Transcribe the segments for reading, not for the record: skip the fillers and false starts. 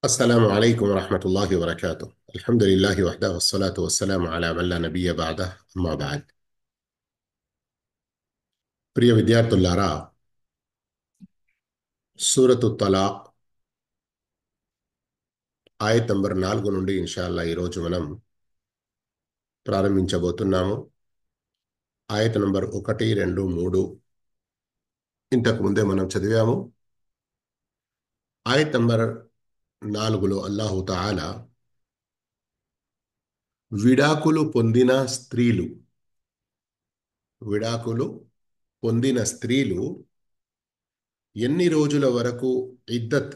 السلام عليكم ورحمة الله وبركاته. الحمد لله وحده والصلاة والسلام على من لا نبي بعده. أما بعد. ప్రియ విద్యార్థులారా, సూరతు తలాక్ ఆయత్ నంబర్ 4 నుండి ఇన్షాల్లా ఈరోజు మనం ప్రారంభించబోతున్నాము. ఆయత్ నంబర్ 1, 2, 3 ఇంతకు ముందే మనం చదివాము. ఆయత్ నంబర్ 4లో అల్లాహు తఆలా విడాకులు పొందిన స్త్రీలు ఎన్ని రోజుల వరకు ఇద్దత్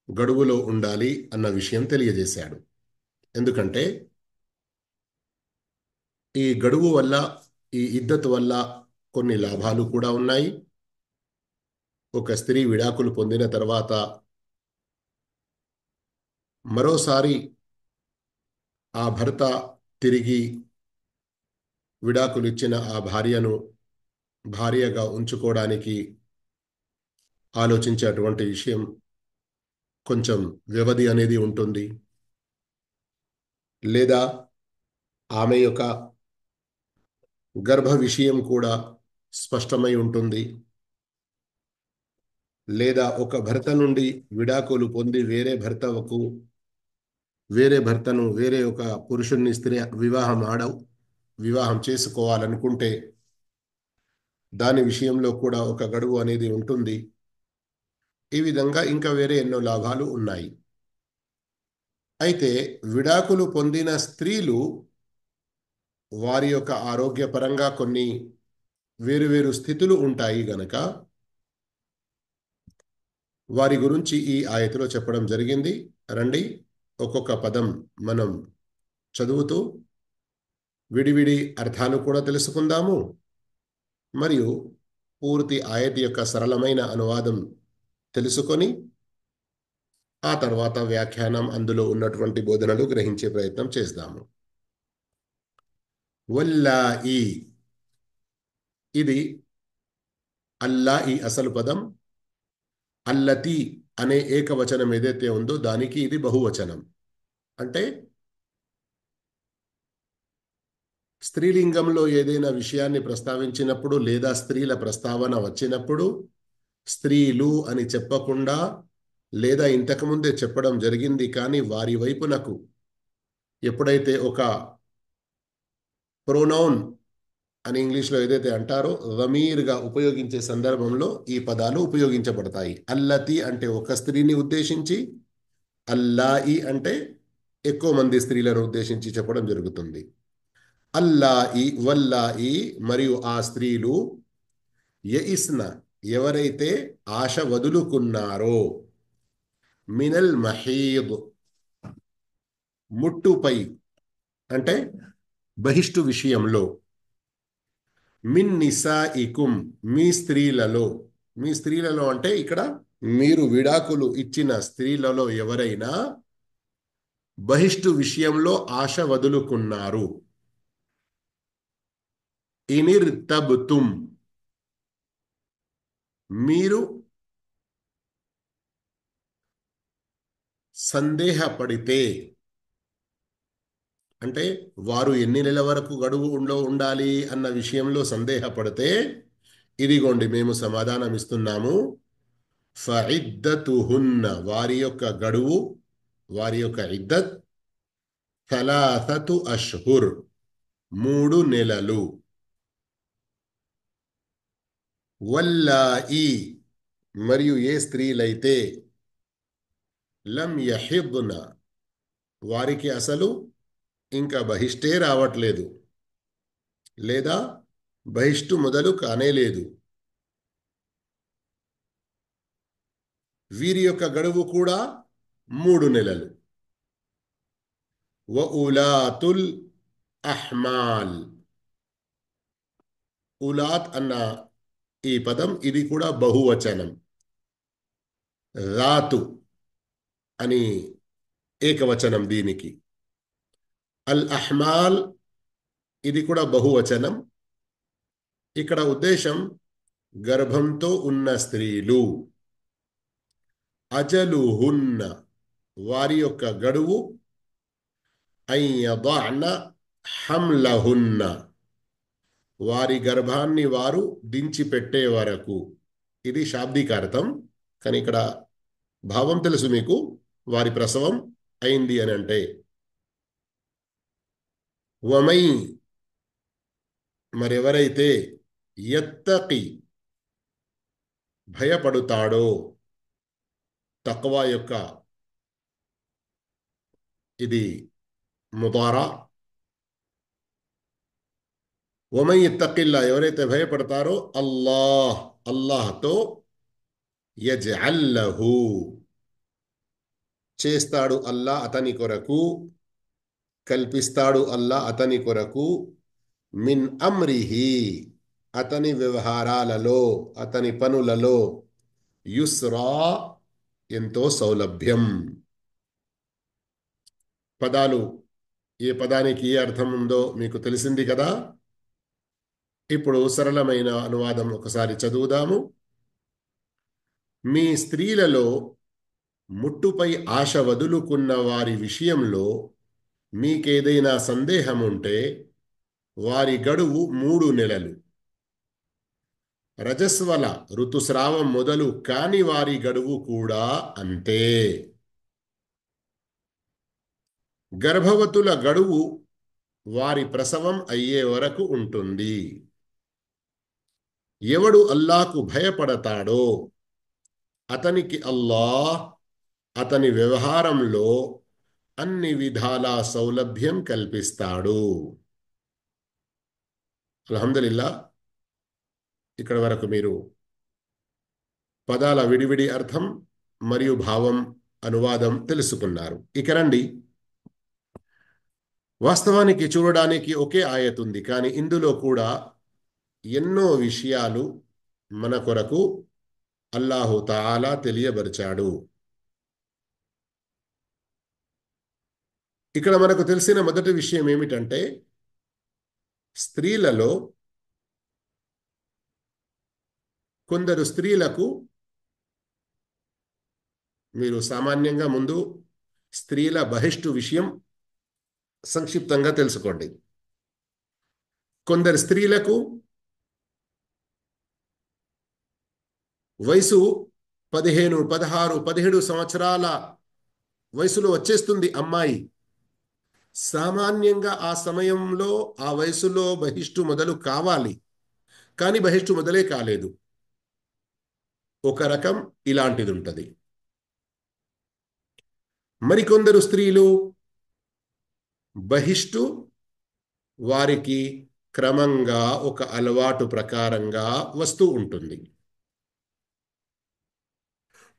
గడువులో ఉండాలి అన్న విషయం తెలియజేశాడు. ఎందుకంటే ఈ గడువు వల్ల, ఈ ఇద్దత్ వల్ల కొన్ని లాభాలు కూడా ఉన్నాయి. ఒక స్త్రీ విడాకులు పొందిన తర్వాత మరోసారి ఆ భర్త తిరిగి విడాకులు ఇచ్చిన ఆ భార్యను భార్యగా ఉంచుకోవడానికి ఆలోచించేటువంటి విషయం, కొంచెం వ్యవధి అనేది ఉంటుంది. లేదా ఆమె యొక్క గర్భ విషయం కూడా స్పష్టమై ఉంటుంది. లేదా ఒక భర్త నుండి విడాకులు పొంది వేరే భర్తను, వేరే ఒక పురుషుణ్ణి స్త్రీ వివాహం చేసుకోవాలనుకుంటే దాని విషయంలో కూడా ఒక గడువు అనేది ఉంటుంది. ఈ విధంగా ఇంకా వేరే ఎన్నో లాభాలు ఉన్నాయి. అయితే విడాకులు పొందిన స్త్రీలు వారి యొక్క ఆరోగ్యపరంగా కొన్ని వేరువేరు స్థితులు ఉంటాయి గనక వారి గురించి ఈ ఆయతిలో చెప్పడం జరిగింది. రండి ఒక్కొక్క పదం మనం చదువుతూ విడివిడి అర్థాలు కూడా తెలుసుకుందాము. మరియు పూర్తి ఆయతి యొక్క సరళమైన అనువాదం తెలుసుకొని ఆ తర్వాత వ్యాఖ్యానం, అందులో ఉన్నటువంటి బోధనలు గ్రహించే ప్రయత్నం చేద్దాము. వల్లాయి, ఇది అల్లాయి అసలు పదం. అల్లతి అనే ఏకవచనం ఏదైతే ఉందో దానికి ఇది బహువచనం. అంటే స్త్రీలింగంలో ఏదైనా విషయాన్ని ప్రస్తావించినప్పుడు లేదా స్త్రీల ప్రస్తావన వచ్చినప్పుడు స్త్రీలు అని చెప్పకుండా, లేదా ఇంతకుముందే చెప్పడం జరిగింది కానీ వారి వైపునకు ఎప్పుడైతే ఒక ప్రొనౌన్ అని ఇంగ్లీష్లో ఏదైతే అంటారో రమీర్గా ఉపయోగించే సందర్భంలో ఈ పదాలు ఉపయోగించబడతాయి. అల్లతి అంటే ఒక స్త్రీని ఉద్దేశించి, అల్లాయి అంటే ఎక్కువ మంది స్త్రీలను ఉద్దేశించి చెప్పడం జరుగుతుంది. అల్లాయి, వల్లాయి మరియు ఆ స్త్రీలు యఇస్న ఎవరైతే ఆశ వదులుకున్నారో, మినల్ మహీద్ ముట్టుపై అంటే బహిష్టు విషయంలో, మిన్ నిసాయికుం మీ స్త్రీలలో అంటే ఇక్కడ మీరు విడాకులు ఇచ్చిన స్త్రీలలో ఎవరైనా బహిష్టు విషయంలో ఆశ వదులుకున్నారు. ఇనిర్తబ్తుం మీరు సందేహపడితే, అంటే వారు ఎన్ని నెలల వరకు గడువు ఉండాలి అన్న విషయంలో సందేహపడితే ఇదిగోండి మేము సమాధానం ఇస్తున్నాము. ఫఇద్దతుహున్న వారి యొక్క గడువు, వారి యొక్క ఇద్దత్ థలాథతు అష్హుర్ 3 నెలలు. వల్లాయి మరియు ఏ స్త్రీలైతే లం యహిద్న వారికి అసలు ఇంకా బహిష్టే రావట్లేదు లేదా బహిష్టు మొదలు కానేలేదు, వీరి యొక్క గడువు కూడా 3 నెలలు. వఉలాతుల్ అహ్మాల్, ఉలాత్ అన్న ఈ పదం ఇది కూడా బహువచనం. రాతు అని ఏకవచనం దీనికి. అల్ అహ్మాల్ ఇది కూడా బహువచనం. ఇక్కడ ఉద్దేశం గర్భంతో ఉన్న స్త్రీలు. అజలుహున్న వారి యొక్క గడువు అన్ యదఅన హమ్లహున్న వారి గర్భాన్ని వారు దించిపెట్టే వరకు. ఇది శాబ్దిక అర్థం. కానీ ఇక్కడ భావం తెలుసు మీకు. వారి ప్రసవం అయింది అని అంటే వమై మరెవరైతే యత్తకి భయపడుతాడో, తక్వా యొక్క ఇది ముదారా. వమై యత్తకిల్లా ఎవరైతే భయపడతారో అల్లాహ్తో యజ్అల్ లహు చేస్తాడు అల్లా అతని కొరకు, కల్పిస్తాడు అల్లా అతని కొరకు మిన్ అమ్రిహి అతని వ్యవహారాలలో, అతని పనులలో యుస్రా ఎంతో సౌలభ్యం. పదాలు ఏ పదానికి ఏ అర్థం ఉందో మీకు తెలిసింది కదా. ఇప్పుడు సరళమైన అనువాదం ఒకసారి చదువుదాము. మీ స్త్రీలలో ముట్టుపై ఆశ వదులుకున్న వారి విషయంలో మీకేదైనా సందేహం ఉంటే వారి గడువు 3 నెలలు. రజస్వల ఋతుస్రావం మొదలు కాని వారి గడువు కూడా అంతే. గర్భవతుల గడువు వారి ప్రసవం అయ్యే వరకు ఉంటుంది. ఎవడు అల్లాకు భయపడతాడో అతనికి అల్లాహ్ అతని వ్యవహారంలో అన్ని విధాల సౌలభ్యం కల్పిస్తాడు. అల్హమ్దులిల్లా. ఇక్కడ వరకు మీరు పదాల విడివిడి అర్థం మరియు భావం అనువాదం తెలుసుకున్నారు. ఇక రండి, వాస్తవానికి చూడడానికి ఒకే ఆయత్ ఉంది, కానీ ఇందులో కూడా ఎన్నో విషయాలు మన కొరకు అల్లాహు తాలా తెలియబరిచాడు. ఇక్కడ మనకు తెలిసిన మొదటి విషయం ఏమిటంటే, స్త్రీలలో కొందరు స్త్రీలకు, మీరు సామాన్యంగా ముందు స్త్రీల బహిష్టు విషయం సంక్షిప్తంగా తెలుసుకోండి. కొందరు స్త్రీలకు వయసు 15, 16, 17 సంవత్సరాల వయసులో వచ్చేస్తుంది అమ్మాయి. సామాన్యంగా ఆ సమయంలో ఆ వయసులో బహిష్టు మొదలు కావాలి, కానీ బహిష్టు మొదలే కాలేదు. ఒక రకం ఇలాంటిది ఉంటుంది. మరికొందరు స్త్రీలు బహిష్టు వారికి క్రమంగా ఒక అలవాటు ప్రకారంగా వస్తూ ఉంటుంది.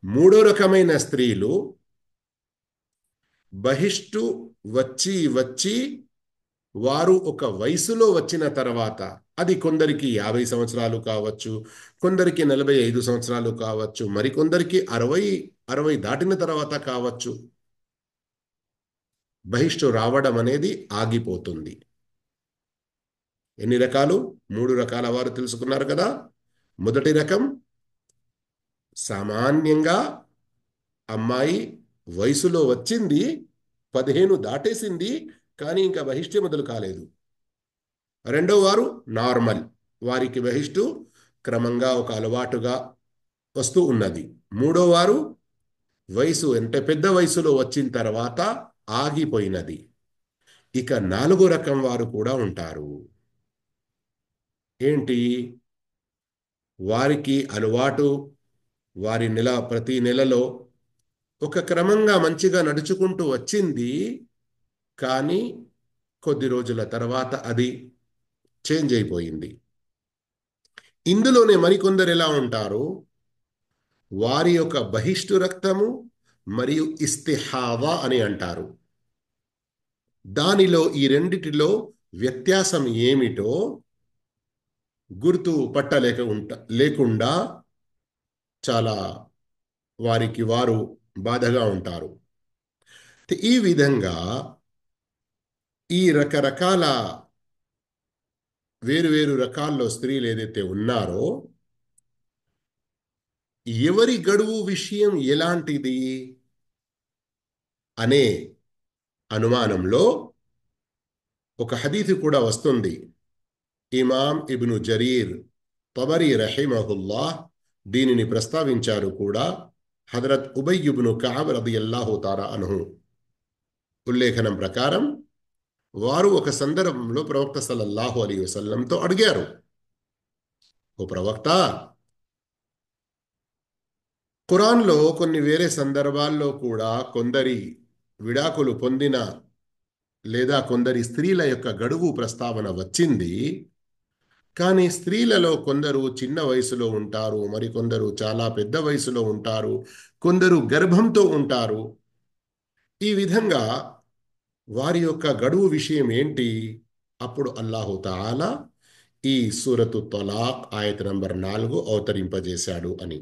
మూడో రకమైన స్త్రీలు బహిష్టు వచ్చి వచ్చి వారు ఒక వయసులో వచ్చిన తర్వాత, అది కొందరికి 50 సంవత్సరాలు కావచ్చు, కొందరికి 45 సంవత్సరాలు కావచ్చు, మరికొందరికి 60 దాటిన తర్వాత కావచ్చు, బహిష్టు రావడం అనేది ఆగిపోతుంది. ఎన్ని రకాలు? 3 రకాల వారు తెలుసుకున్నారు కదా. మొదటి రకం, సామాన్యంగా అమ్మాయి వయసులో వచ్చింది, 15 దాటేసింది, కానీ ఇంకా బహిష్టు మొదలు కాలేదు. రెండో వారు నార్మల్, వారికి బహిష్టు క్రమంగా ఒక అలవాటుగా వస్తూ ఉన్నది. మూడో వారు వయసు అంటే పెద్ద వయసులో వచ్చిన తర్వాత ఆగిపోయినది. ఇక 4వ రకం వారు కూడా ఉంటారు. ఏంటి? వారికి అలవాటు, వారి ప్రతి నెలలో ఒక క్రమంగా మంచిగా నడుచుకుంటూ వచ్చింది, కానీ కొద్ది రోజుల తర్వాత అది చేంజ్ అయిపోయింది. ఇందులోనే మరికొందరు ఎలా ఉంటారు? వారి యొక్క బహిష్టు రక్తము మరియు ఇస్తిహావా అని అంటారు. దానిలో ఈ రెండిటిలో వ్యత్యాసం ఏమిటో గుర్తు లేకుండా చాలా వారికి వారు బాధగా ఉంటారు. ఈ విధంగా ఈ రకరకాల వేరు వేరు రకాల్లో స్త్రీలు ఏదైతే ఉన్నారో, ఎవరి గడువు విషయం ఎలాంటిది అనే అనుమానంలో ఒక హదీథు కూడా వస్తుంది. ఇమాం ఇబ్ను జరీర్ తబరీ రహిమహుల్లాహ్ దీనిని ప్రస్తావించారు కూడా. హజరత్ ఉబయ్ ఇబ్ను కఅబ్ రదియల్లాహు తాలా అన్హు ఉల్లేఖనం ప్రకారం వారు ఒక సందర్భంలో ప్రవక్త సల్లల్లాహు అలైహి వసల్లంతో అడిగారు, ఓ ప్రవక్త, ఖురాన్లో కొన్ని వేరే సందర్భాల్లో కూడా కొందరి విడాకులు పొందిన లేదా కొందరి స్త్రీల యొక్క గడువు ప్రస్తావన వచ్చింది. కానీ స్త్రీలలో కొందరు చిన్న వయసులో ఉంటారు, మరికొందరు చాలా పెద్ద వయసులో ఉంటారు, కొందరు గర్భంతో ఉంటారు. ఈ విధంగా వారి యొక్క గడువు విషయం ఏంటి? అప్పుడు అల్లాహు తాలా ఈ సూరతు తలాక్ ఆయత నంబర్ 4 అవతరింపజేశాడు అని.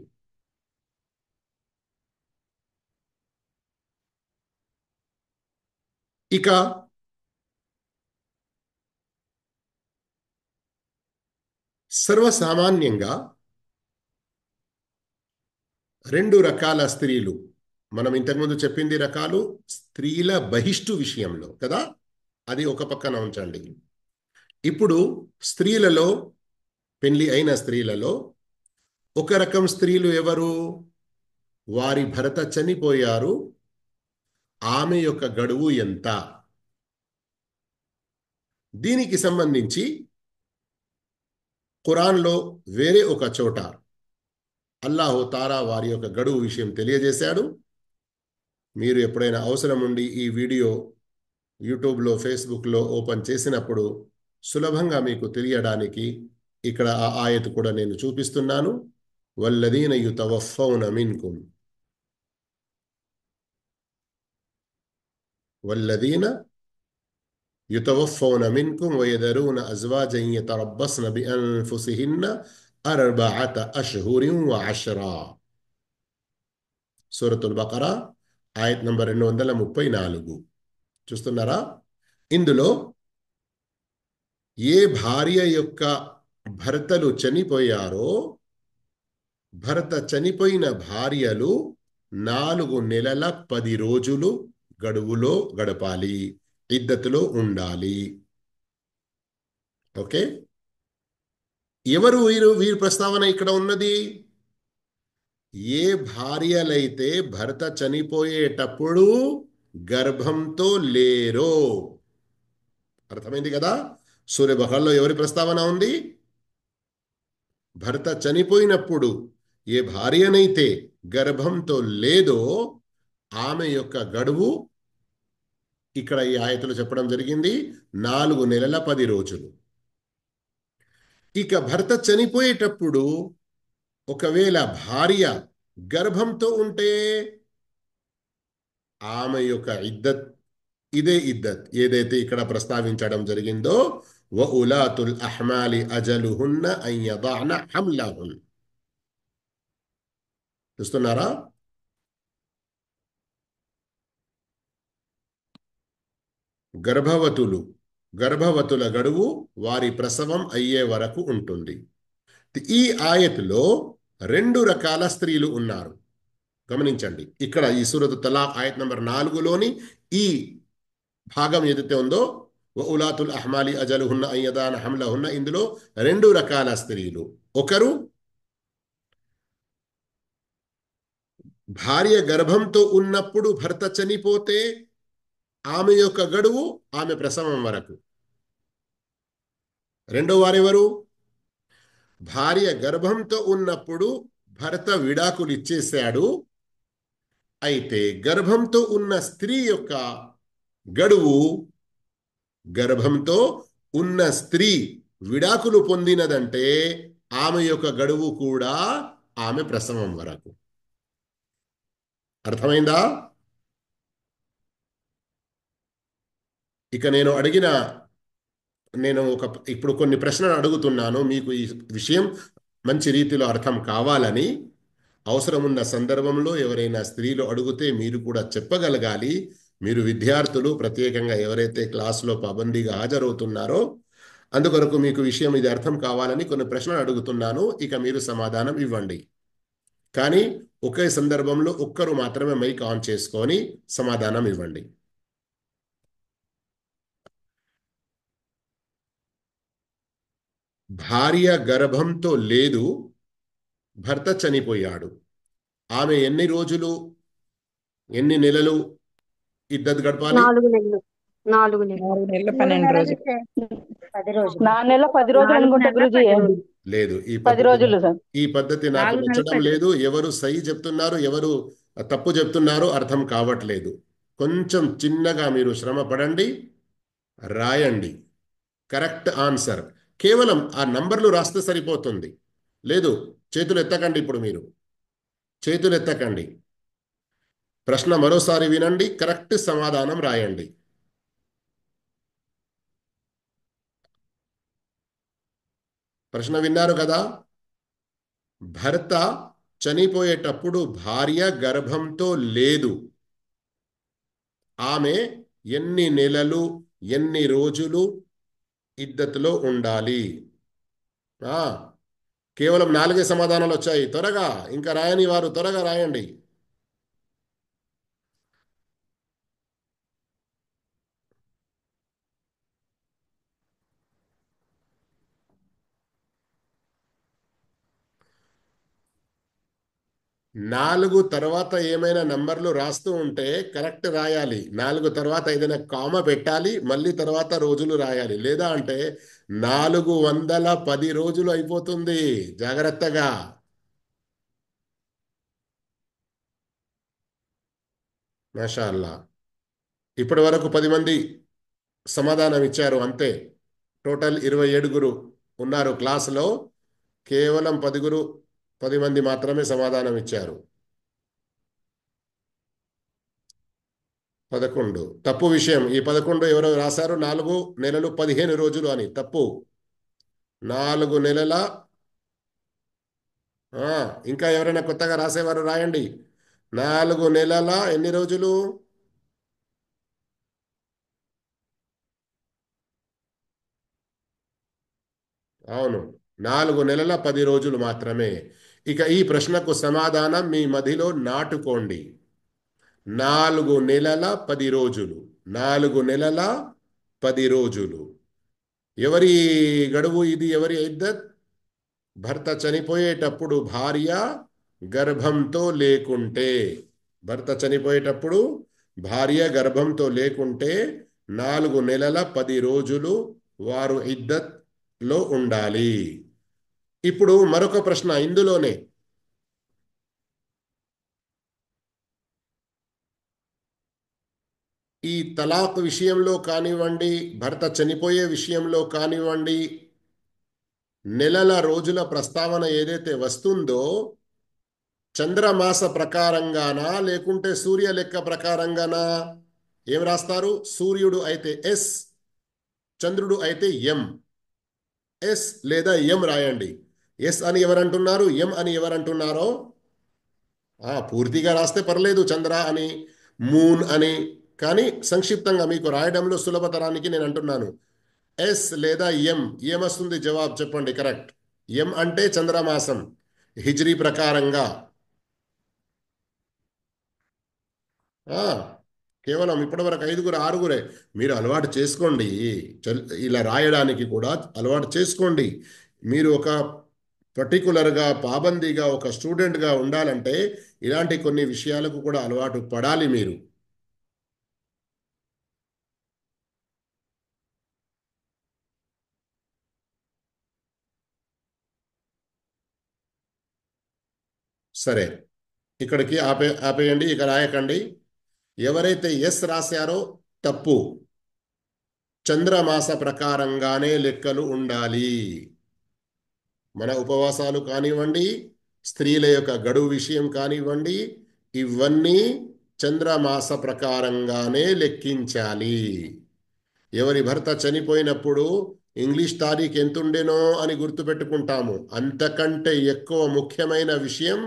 ఇక సర్వసామాన్యంగా రెండు రకాల స్త్రీలు, మనం ఇంతకుముందు చెప్పింది రకాలు స్త్రీల బహిష్టు విషయంలో కదా, అది ఒక పక్కన ఉంచండి. ఇప్పుడు స్త్రీలలో, పెళ్లి అయిన స్త్రీలలో ఒక రకం స్త్రీలు ఎవరు? వారి భర్త చనిపోయారు, ఆమె యొక్క గడువు ఎంత? దీనికి సంబంధించి ఖురాన్లో వేరే ఒక చోట అల్లాహు తాలా వారి యొక్క గడువు విషయం తెలియజేశాడు. మీరు ఎప్పుడైనా అవసరం ఉండి ఈ వీడియో యూట్యూబ్లో, ఫేస్బుక్లో ఓపెన్ చేసినప్పుడు సులభంగా మీకు తెలియడానికి ఇక్కడ ఆ ఆయత్ కూడా నేను చూపిస్తున్నాను. వల్లదీన యుతవఫౌన మిన్కుం వల్లదీన యుతవఫౌన మిన్కుం వయదరూన అజ్వాజన్ యతరబ్బస్న బిఅన్ఫుసిహిన్న అర్బఅత అష్హురిన్ వఅష్రా. సూరతుల్ బకరా ఆయత్ నంబర్ 234 చూస్తున్నారా? ఇందులో ఏ భార్య యొక్క భర్తలు చనిపోయారో భర్త చనిపోయిన భార్యలు 4 నెలల 10 రోజులు గడువులో గడపాలి, ఇద్దతులో ఉండాలి. ఓకే, ఎవరు వీరి ప్రస్తావన ఇక్కడ ఉన్నది? ఏ భార్యలైతే భర్త చనిపోయేటప్పుడు గర్భంతో లేరో. అర్థమైంది కదా? సూర్య బహర్లో ఎవరి ప్రస్తావన ఉంది? భర్త చనిపోయినప్పుడు ఏ భార్యనైతే గర్భంతో లేదో ఆమె యొక్క గడువు ఇక్కడ ఈ ఆయతలో చెప్పడం జరిగింది 4 నెలల 10 రోజులు. ఇక భర్త చనిపోయేటప్పుడు ఒకవేళ భార్య గర్భంతో ఉంటే ఆమె యొక్క ఇద్దత్, ఇదే ఇద్దత్ ఏదైతే ఇక్కడ ప్రస్తావించడం జరిగిందో, వఉలాతుల్ అహ్మాలి అజలుహున్న అన్ యదఅన హమ్లహున్. చూస్తున్నారా? గర్భవతుల గడువు వారి ప్రసవం అయ్యే వరకు ఉంటుంది. ఈ ఆయత్లో 2 రకాల స్త్రీలు ఉన్నారు. గమనించండి, ఇక్కడ ఈ సూరతు తలాక్ ఆయత్ నంబర్ 4లోని ఈ భాగం ఏదైతే ఉందో, వఉలాతుల్ అహ్మాలి అజలుహున్న అన్ యదఅన హమ్లహున్న, ఇందులో 2 రకాల స్త్రీలు. ఒకరు భార్య గర్భంతో ఉన్నప్పుడు భర్త చనిపోతే ఆమె యొక్క గడువు ఆమె ప్రసవం వరకు. రెండో వారెవరు? భార్య గర్భంతో ఉన్నప్పుడు భర్త విడాకులు ఇచ్చేశాడు, అయితే గర్భంతో ఉన్న స్త్రీ యొక్క గడువు, గర్భంతో ఉన్న స్త్రీ విడాకులు పొందినదంటే ఆమె యొక్క గడువు కూడా ఆమె ప్రసవం వరకు. అర్థమైందా? ఇక నేను ఇప్పుడు కొన్ని ప్రశ్నలు అడుగుతున్నాను, మీకు ఈ విషయం మంచి రీతిలో అర్థం కావాలని. అవసరమున్న సందర్భంలో ఎవరైనా స్త్రీలు అడిగితే మీరు కూడా చెప్పగలగాలి. మీరు విద్యార్థులు, ప్రత్యేకంగా ఎవరైతే క్లాసులో పాబందీగా హాజరవుతున్నారో అందుకొరకు మీకు విషయం ఇది అర్థం కావాలని కొన్ని ప్రశ్నలు అడుగుతున్నాను. ఇక మీరు సమాధానం ఇవ్వండి. కానీ ఒకే సందర్భంలో ఒక్కరు మాత్రమే మైక్ ఆన్ చేసుకొని సమాధానం ఇవ్వండి. భార్య గర్భంతో లేదు, భర్త చనిపోయాడు. ఆమె ఎన్ని రోజులు, ఎన్ని నెలలు ఇద్దత్ గడపాలి? 4 నెలలు. 4 నెలలు. 4 నెలల 3 12 నెలలు రోజులు. 10 రోజులు. 4 నెలల 10 రోజులు 4 అనుకుంటా నెలల గురూజీ. 10 రోజులు. లేదు, 10 రోజులు సార్. ఈ పద్ధతి నాకు 4 నెలల నచ్చడం 10 లేదు. రోజులు. ఎవరు సై చెప్తున్నారు, ఎవరు తప్పు చెప్తున్నారో అర్థం కావట్లేదు. కొంచెం చిన్నగా మీరు శ్రమ పడండి, రాయండి కరెక్ట్ ఆన్సర్. కేవలం ఆ నంబర్లు రాస్తే సరిపోతుంది. లేదు, చేతులు ఎత్తకండి. ఇప్పుడు మీరు చేతులు ఎత్తకండి. ప్రశ్న మరోసారి వినండి, కరెక్ట్ సమాధానం రాయండి. ప్రశ్న విన్నారు కదా? భర్త చనిపోయేటప్పుడు భార్య గర్భంతో లేదు. ఆమె ఎన్ని నెలలు, ఎన్ని రోజులు ఇద్దత్తులో ఉండాలి? కేవలం 4 సమాధానాలు వచ్చాయి. త్వరగా, ఇంకా రాయని వారు త్వరగా రాయండి. నాలుగు తర్వాత ఏమైనా నంబర్లు రాస్తూ ఉంటే కరెక్ట్ రాయాలి. 4 తర్వాత ఏదైనా కామ పెట్టాలి, మళ్ళీ తర్వాత రోజులు రాయాలి. లేదా అంటే 410 రోజులు అయిపోతుంది. జాగ్రత్తగా. మాషాల్లా. ఇప్పటి వరకు 10 మంది సమాధానం ఇచ్చారు, అంతే. టోటల్ 27 ఉన్నారు క్లాసులో. కేవలం 10 మంది మాత్రమే సమాధానం ఇచ్చారు. 11 తప్పు విషయం. ఈ 11 ఎవరో రాశారు 4 నెలలు 15 రోజులు అని. తప్పు. 4 నెలల ఇంకా ఎవరైనా కొత్తగా రాసేవారు రాయండి. 4 నెలల ఎన్ని రోజులు? అవును, 4 నెలల 10 రోజులు మాత్రమే. ఇక ఈ ప్రశ్నకు సమాధానం మీ మదిలో నాటుకోండి. 4 నెలల 10 రోజులు. 4 నెలల 10 రోజులు. ఎవరి గడువు ఇది? ఎవరి ఇద్దత్? భర్త చనిపోయేటప్పుడు భార్య గర్భంతో లేకుంటే. భర్త చనిపోయేటప్పుడు భార్య గర్భంతో లేకుంటే 4 నెలల 10 రోజులు వారు ఇద్దత్లో ఉండాలి. ఇప్పుడు మరొక ప్రశ్న ఇందులోనే. ఈ తలాక్ విషయంలో కానివ్వండి, భర్త చనిపోయే విషయంలో కానివ్వండి, నెలల రోజుల ప్రస్తావన ఏదైతే వస్తుందో చంద్రమాస ప్రకారంగానా లేకుంటే సూర్య లెక్క ప్రకారంగానా? ఏం రాస్తారు? సూర్యుడు అయితే ఎస్, చంద్రుడు అయితే ఎం. ఎస్ లేదా ఎం రాయండి. ఎస్ అని ఎవరంటున్నారు, ఎం అని ఎవరంటున్నారో పూర్తిగా రాస్తే పర్లేదు, చంద్ర అని, మూన్ అని. కానీ సంక్షిప్తంగా మీకు రాయడంలో సులభతరానికి నేను అంటున్నాను. ఎస్ లేదా ఎం. ఏమొస్తుంది జవాబు చెప్పండి. కరెక్ట్. ఎం అంటే చంద్రమాసం హిజ్రీ ప్రకారంగా. కేవలం ఇప్పటివరకు 5 6 మీరు అలవాటు చేసుకోండి. ఇలా రాయడానికి కూడా అలవాటు చేసుకోండి. మీరు ఒక పర్టికులర్గా పాబందీగా ఒక స్టూడెంట్గా ఉండాలంటే ఇలాంటి కొన్ని విషయాలకు కూడా అలవాటు పడాలి మీరు. సరే, ఇక్కడికి ఆపేయండి, ఇక రాయకండి. ఎవరైతే ఎస్ రాశారో తప్పు. చంద్రమాస ప్రకారంగానే లెక్కలు ఉండాలి. మన ఉపవాసాలు కానివ్వండి, స్త్రీల యొక్క గడువు విషయం కానివ్వండి, ఇవన్నీ చంద్రమాస ప్రకారంగానే లెక్కించాలి. ఎవరి భర్త చనిపోయినప్పుడు ఇంగ్లీష్ తారీఖు ఎంతుండెనో అని గుర్తుపెట్టుకుంటాము. అంతకంటే ఎక్కువ ముఖ్యమైన విషయం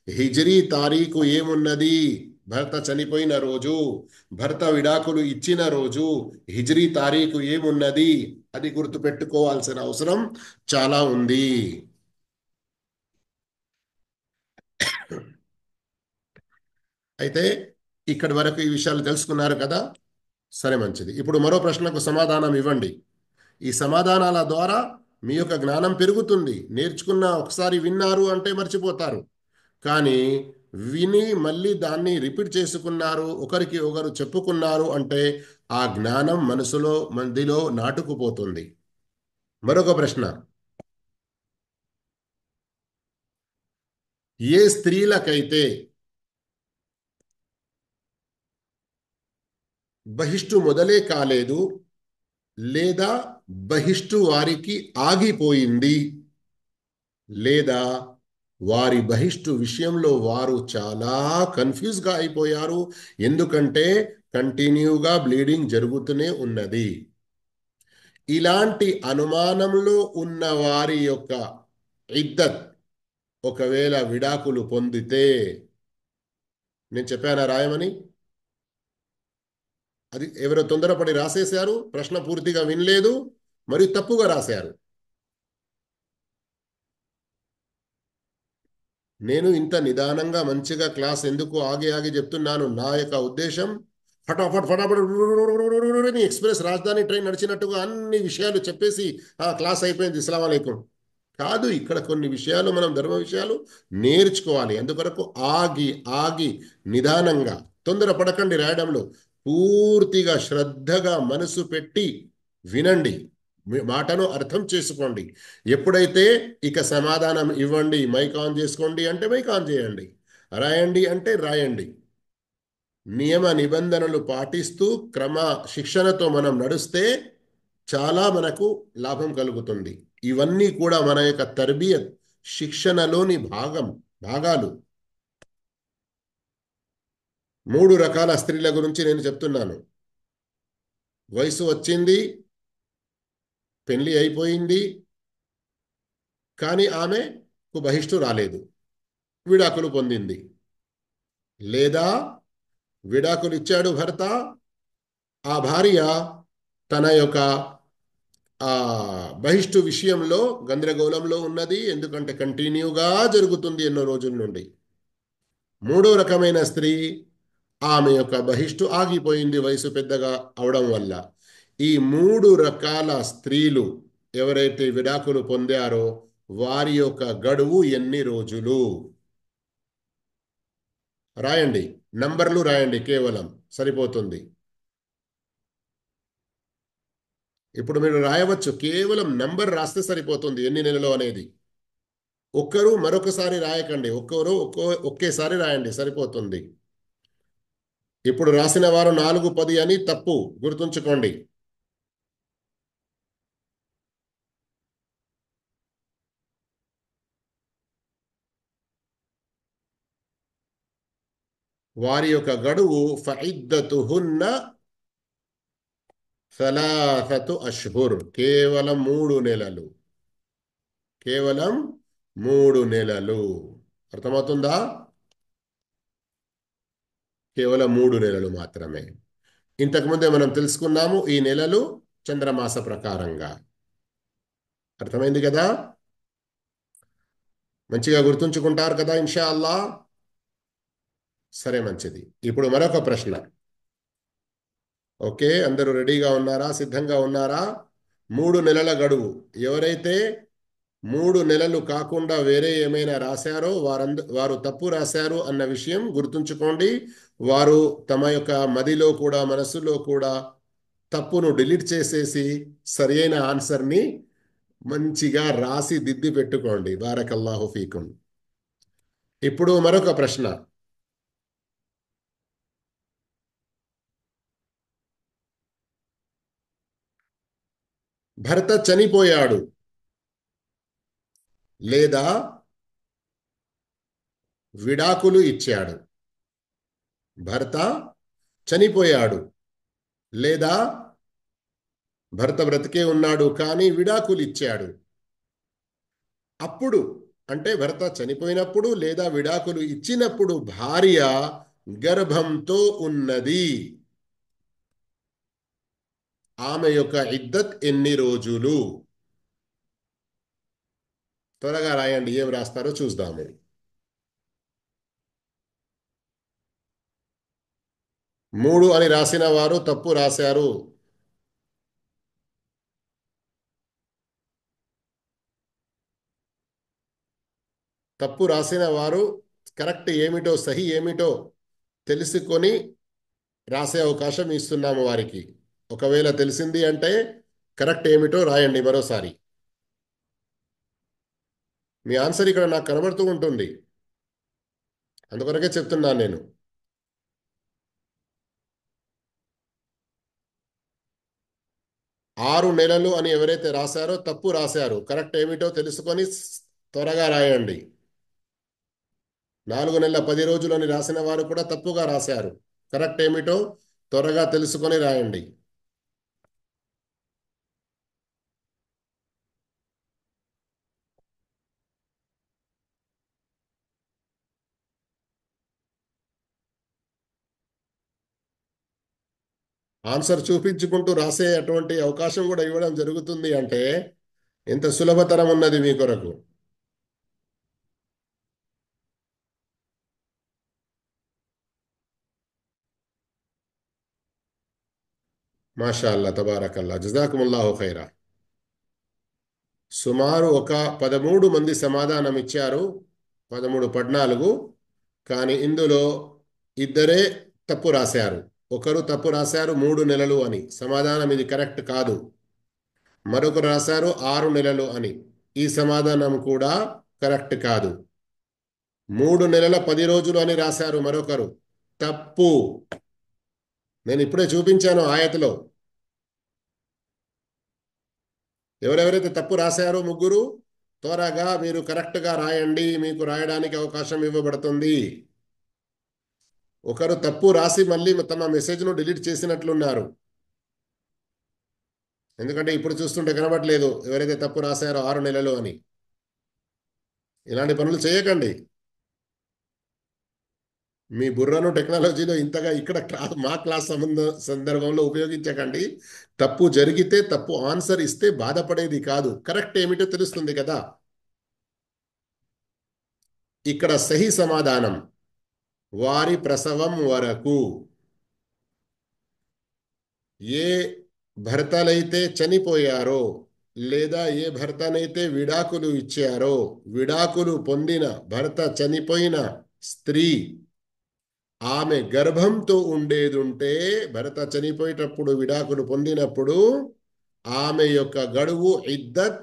హిజ్రీ తారీఖు ఏమున్నది. భర్త చనిపోయిన రోజు, భర్త విడాకులు ఇచ్చిన రోజు హిజ్రీ తారీఖు ఏమున్నది అది గుర్తుపెట్టుకోవాల్సిన అవసరం చాలా ఉంది. అయితే ఇక్కడి వరకు ఈ విషయాలు తెలుసుకున్నారు కదా. సరే, మంచిది. ఇప్పుడు మరో ప్రశ్నకు సమాధానం ఇవ్వండి. ఈ సమాధానాల ద్వారా మీ యొక్క జ్ఞానం పెరుగుతుంది. నేర్చుకున్న ఒకసారి విన్నారు అంటే మర్చిపోతారు, కానీ విని మళ్ళీ దాన్ని రిపీట్ చేసుకున్నారు, ఒకరికి ఒకరు చెప్పుకున్నారు అంటే ఆ జ్ఞానం మనసులో మందిలో నాటుకుపోతుంది. మరొక ప్రశ్న, ఏ స్త్రీలకైతే బహిష్టు మొదలే కాలేదు లేదా బహిష్టు వారికి ఆగిపోయింది, లేదా వారి బహిష్టు విషయంలో వారు చాలా కన్ఫ్యూజ్గా అయిపోయారు, ఎందుకంటే కంటిన్యూగా బ్లీడింగ్ జరుగుతూనే ఉన్నది, ఇలాంటి అనుమానంలో ఉన్న వారి యొక్క ఇద్దత్ ఒకవేళ విడాకులు పొందితే, నేను చెప్పానా రాయమని? అది ఎవరో తొందరపడి రాసేశారు, ప్రశ్న పూర్తిగా వినలేదు, మరియు తప్పుగా రాశారు. నేను ఇంత నిదానంగా మంచిగా క్లాస్ ఎందుకు ఆగి ఆగి చెప్తున్నాను? నా యొక్క ఉద్దేశం ఫటాఫట్ ఫటాఫట్ ఎక్స్ప్రెస్ రాజధాని ట్రైన్ నడిచినట్టుగా అన్ని విషయాలు చెప్పేసి క్లాస్ అయిపోయింది, అస్సలాము అలైకుం కాదు. ఇక్కడ కొన్ని విషయాలు మనం ధర్మ విషయాలు నేర్చుకోవాలి. అందుకొరకు ఆగి ఆగి నిదానంగా, తొందర పడకండి రాయడంలో, పూర్తిగా శ్రద్ధగా మనసు పెట్టి వినండి, మీ మాటను అర్థం చేసుకోండి. ఎప్పుడైతే ఇక సమాధానం ఇవ్వండి, మైక్ ఆన్ చేసుకోండి అంటే మైక్ ఆన్ చేయండి, రాయండి అంటే రాయండి. నియమ నిబంధనలు పాటిస్తూ క్రమ శిక్షణతో మనం నడుస్తే చాలా మనకు లాభం కలుగుతుంది. ఇవన్నీ కూడా మన యొక్క తర్బియత్ శిక్షణలోని భాగాలు. 3 రకాల స్త్రీల గురించి నేను చెప్తున్నాను. వయసు వచ్చింది, పెళ్లి అయిపోయింది, కానీ ఆమెకు బహిష్టు రాలేదు, విడాకులు పొందింది. లేదా విడాకులు ఇచ్చాడు భర్త, ఆ భార్య తన యొక్క ఆ బహిష్టు విషయంలో గందరగోళంలో ఉన్నది, ఎందుకంటే కంటిన్యూగా జరుగుతుంది ఎన్నో రోజుల నుండి. మూడో రకమైన స్త్రీ, ఆమె యొక్క బహిష్టు ఆగిపోయింది వయసు పెద్దగా అవడం వల్ల. ఈ 3 రకాల స్త్రీలు ఎవరైతే విడాకులు పొందారో వారి యొక్క గడువు ఎన్ని రోజులు? రాయండి, నంబర్లు రాయండి, కేవలం సరిపోతుంది. ఇప్పుడు మీరు రాయవచ్చు, కేవలం నంబర్ రాస్తే సరిపోతుంది, ఎన్ని నెలలు అనేది. ఒక్కరు మరొకసారి రాయకండి, ఒకేసారి రాయండి, సరిపోతుంది. ఇప్పుడు రాసిన వారు 4, 10 అని తప్పు, గుర్తుంచుకోండి. వారి యొక్క గడువు ఫఇద్దతుహున్న సలాసతు అష్హుర్, కేవలం 3 నెలలు. కేవలం 3 నెలలు. అర్థమవుతుందా? కేవలం 3 నెలలు మాత్రమే. ఇంతకుముందే మనం తెలుసుకున్నాము ఈ నెలలు చంద్రమాస ప్రకారంగా. అర్థమైంది కదా? మంచిగా గుర్తుంచుకుంటారు కదా ఇన్షా అల్లా. సరే, మంచిది. ఇప్పుడు మరొక ప్రశ్న. ఓకే, అందరూ రెడీగా ఉన్నారా? సిద్ధంగా ఉన్నారా? 3 నెలల గడువు. ఎవరైతే 3 నెలలు కాకుండా వేరే ఏమైనా రాశారో వారు తప్పు రాశారు అన్న విషయం గుర్తుంచుకోండి. వారు తమ యొక్క మదిలో కూడా మనసులో కూడా తప్పును డిలీట్ చేసేసి సరియైన ఆన్సర్ని మంచిగా రాసి దిద్ది పెట్టుకోండి. బారకల్లాహు ఫీకుం. ఇప్పుడు మరొక ప్రశ్న. భర్త చనిపోయాడు లేదా విడాకులు ఇచ్చాడు. భర్త చనిపోయాడు లేదా భర్త బ్రతికే ఉన్నాడు కానీ విడాకులు ఇచ్చాడు. అప్పుడు అంటే భర్త చనిపోయినప్పుడు లేదా విడాకులు ఇచ్చినప్పుడు భార్య గర్భంతో ఉన్నది. ఆమె యొక్క ఇద్దత్ ఎన్ని రోజులు? త్వరగా రాయండి, ఏం రాస్తారో చూద్దాము. 3 అని రాసిన వారు తప్పు రాశారు. తప్పు రాసిన వారు కరెక్ట్ ఏమిటో సహీ ఏమిటో తెలుసుకొని రాసే అవకాశం ఇస్తున్నాము వారికి. ఒకవేళ తెలిసింది అంటే కరెక్ట్ ఏమిటో రాయండి మరోసారి. మీ ఆన్సర్ ఇక్కడ నాకు కనబడుతూ ఉంటుంది, అందుకొరకే చెప్తున్నాను నేను. 6 నెలలు అని ఎవరైతే రాశారో తప్పు రాశారు. కరెక్ట్ ఏమిటో తెలుసుకొని త్వరగా రాయండి. 4 నెలల 10 రోజులు అని రాసిన వారు కూడా తప్పుగా రాశారు. కరెక్ట్ ఏమిటో త్వరగా తెలుసుకొని రాయండి. ఆన్సర్ చూపించుకుంటూ రాసే అటువంటి అవకాశం కూడా ఇవ్వడం జరుగుతుంది అంటే ఎంత సులభతరం ఉన్నది మీ కొరకు. మాషా అల్లా, తబారకల్లా, జజాకుముల్లాహు ఖైరా. సుమారు ఒక 13 మంది సమాధానం ఇచ్చారు. 13, 14. కానీ ఇందులో ఇద్దరే తప్పు రాశారు. ఒకరు తప్పు రాశారు 3 నెలలు అని. సమాధానం ఇది కరెక్ట్ కాదు. మరొకరు రాశారు 6 నెలలు అని. ఈ సమాధానం కూడా కరెక్ట్ కాదు. 3 నెలల 10 రోజులు అని రాశారు మరొకరు. తప్పు. నేను ఇప్పుడే చూపించాను ఆయతలో. ఎవరెవరైతే తప్పు రాశారో ముగ్గురు, త్వరగా మీరు కరెక్ట్గా రాయండి, మీకు రాయడానికి అవకాశం ఇవ్వబడుతుంది. ఒకరు తప్పు రాసి మళ్ళీ తమ మెసేజ్ను డిలీట్ చేసినట్లున్నారు. ఎందుకంటే ఇప్పుడు చూస్తుంటే కనబడలేదు ఎవరైతే తప్పు రాశారో 6 నెలలు అని. ఇలాంటి పనులు చేయకండి. మీ బుర్రను టెక్నాలజీలో ఇంతగా ఇక్కడ మా క్లాస్ సందర్భంలో ఉపయోగించకండి. తప్పు జరిగితే తప్పు ఆన్సర్ ఇస్తే బాధపడేది కాదు, కరెక్ట్ ఏమిటో తెలుస్తుంది కదా. ఇక్కడ సహీ సమాధానం వారి ప్రసవం వరకు. ఏ భర్తలైతే చనిపోయారో లేదా ఏ భర్తనైతే విడాకులు ఇచ్చారో, విడాకులు పొందిన భర్త చనిపోయిన స్త్రీ ఆమె గర్భంతో ఉండేదుంటే, భర్త చనిపోయేటప్పుడు విడాకులు పొందినప్పుడు ఆమె యొక్క గడువు ఇద్దత్,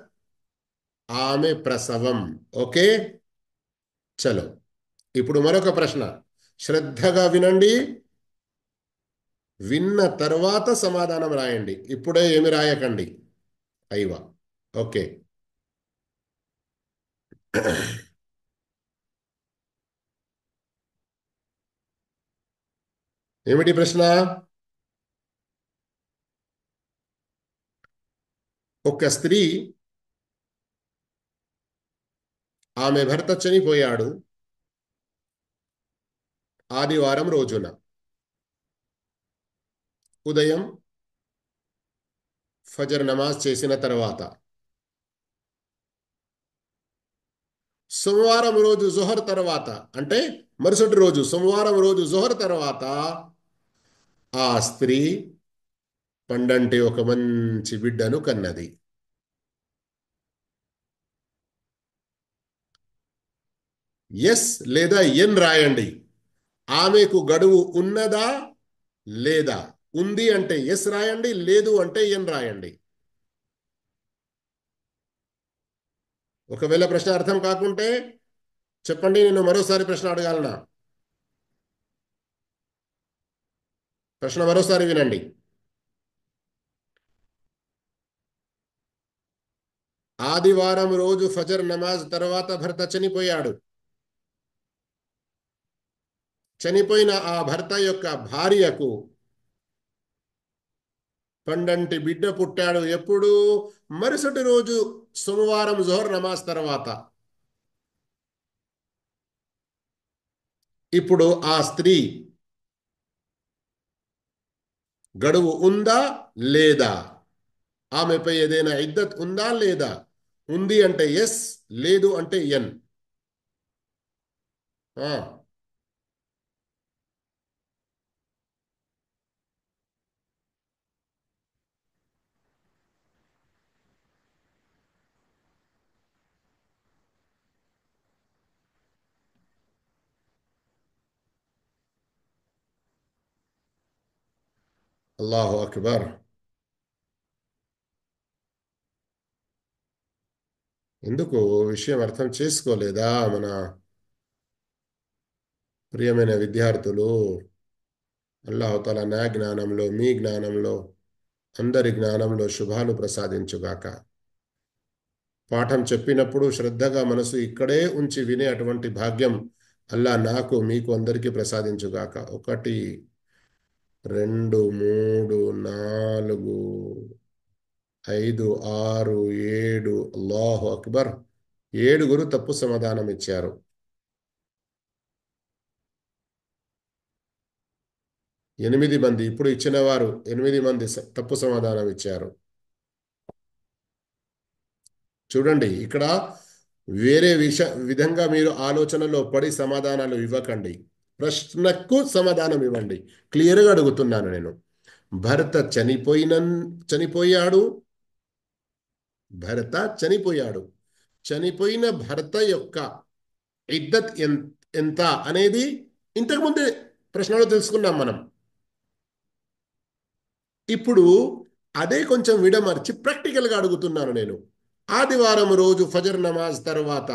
ఆమె ప్రసవం. ఓకే, చలో. ఇప్పుడు మరొక ప్రశ్న, శ్రద్ధగా వినండి. విన్న తర్వాత సమాధానం రాయండి, ఇప్పుడే ఏమి రాయకండి. అయ్యవా, ఓకే. ఏమిటి ప్రశ్న? ఒక స్త్రీ, ఆమె భర్త చనిపోయాడు ఆదివారం రోజున. ఉదయం ఫజర్ నమాజ్ చేసిన తర్వాత, సోమవారం రోజు జొహర్ తర్వాత, అంటే మరుసటి రోజు సోమవారం రోజు జొహర్ తర్వాత ఆ స్త్రీ పండంటి ఒక మంచి బిడ్డను కన్నది. ఎస్ లేదా ఎన్ రాయండి. ఆమెకు గడువు ఉన్నదా లేదా? ఉంది అంటే ఎస్ రాయండి, లేదు అంటే ఎన్ రాయండి. ఒకవేళ ప్రశ్న అర్థం కాకుంటే చెప్పండి, నేను మరోసారి ప్రశ్న అడగాలనా? ప్రశ్న మరోసారి వినండి. ఆదివారం రోజు ఫజర్ నమాజ్ తర్వాత భర్త చనిపోయాడు. చనిపోయిన ఆ భర్త యొక్క భార్యకు పండంటి బిడ్డ పుట్టాడు. ఎప్పుడు? మరుసటి రోజు సోమవారం జోహర్ నమాజ్ తర్వాత. ఇప్పుడు ఆ స్త్రీ గడువు ఉందా లేదా? ఆమెపై ఏదైనా ఇద్దత్ ఉందా లేదా? ఉంది అంటే ఎస్, లేదు అంటే ఎన్. అల్లాహు అక్బర్. ఎందుకు విషయం అర్థం చేసుకోలేదా మన ప్రియమైన విద్యార్థులు? అల్లాహుతాలా నా జ్ఞానంలో, మీ జ్ఞానంలో, అందరి జ్ఞానంలో శుభాలు ప్రసాదించుగాక. పాఠం చెప్పినప్పుడు శ్రద్ధగా మనసు ఇక్కడే ఉంచి వినే అటువంటి భాగ్యం అల్లా నాకు, మీకు అందరికీ ప్రసాదించుగాక. 1, 2, 3, 4, 5, 6, 7. అల్లాహు అక్బర్. 7 తప్పు సమాధానం ఇచ్చారు. 8 మంది ఇప్పుడు ఇచ్చిన వారు 8 మంది తప్పు సమాధానం ఇచ్చారు. చూడండి ఇక్కడ వేరే విధంగా మీరు ఆలోచనలో పడి సమాధానాలు ఇవ్వకండి. ప్రశ్నకు సమాధానం ఇవ్వండి. క్లియర్గా అడుగుతున్నాను నేను. భర్త చనిపోయాడు. భర్త చనిపోయాడు. చనిపోయిన భర్త యొక్క ఇద్దత్ ఎంత అనేది ఇంతకుముందే ప్రశ్నలో తెలుసుకున్నాం మనం. ఇప్పుడు అదే కొంచెం విడమర్చి ప్రాక్టికల్గా అడుగుతున్నాను నేను. ఆదివారం రోజు ఫజర్ నమాజ్ తర్వాత.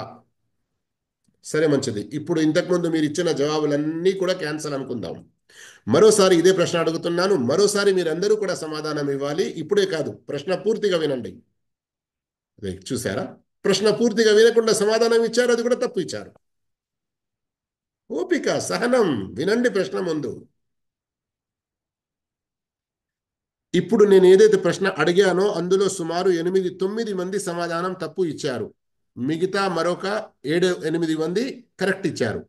సరే, మంచిది. ఇప్పుడు ఇంతకుముందు మీరు ఇచ్చిన జవాబులన్నీ కూడా క్యాన్సల్ అనుకుందాం. మరోసారి ఇదే ప్రశ్న అడుగుతున్నాను. మరోసారి మీరందరూ కూడా సమాధానం ఇవ్వాలి. ఇప్పుడే కాదు, ప్రశ్న పూర్తిగా వినండి. చూసారా, ప్రశ్న పూర్తిగా వినకుండా సమాధానం ఇచ్చారు, అది కూడా తప్పు ఇచ్చారు. ఓపిక, సహనం, వినండి ప్రశ్న ముందు. ఇప్పుడు నేను ఏదైతే ప్రశ్న అడిగానో అందులో సుమారు 8-9 మంది సమాధానం తప్పు ఇచ్చారు. మిగతా మరొక 7-8 మంది కరెక్ట్ ఇచ్చారు.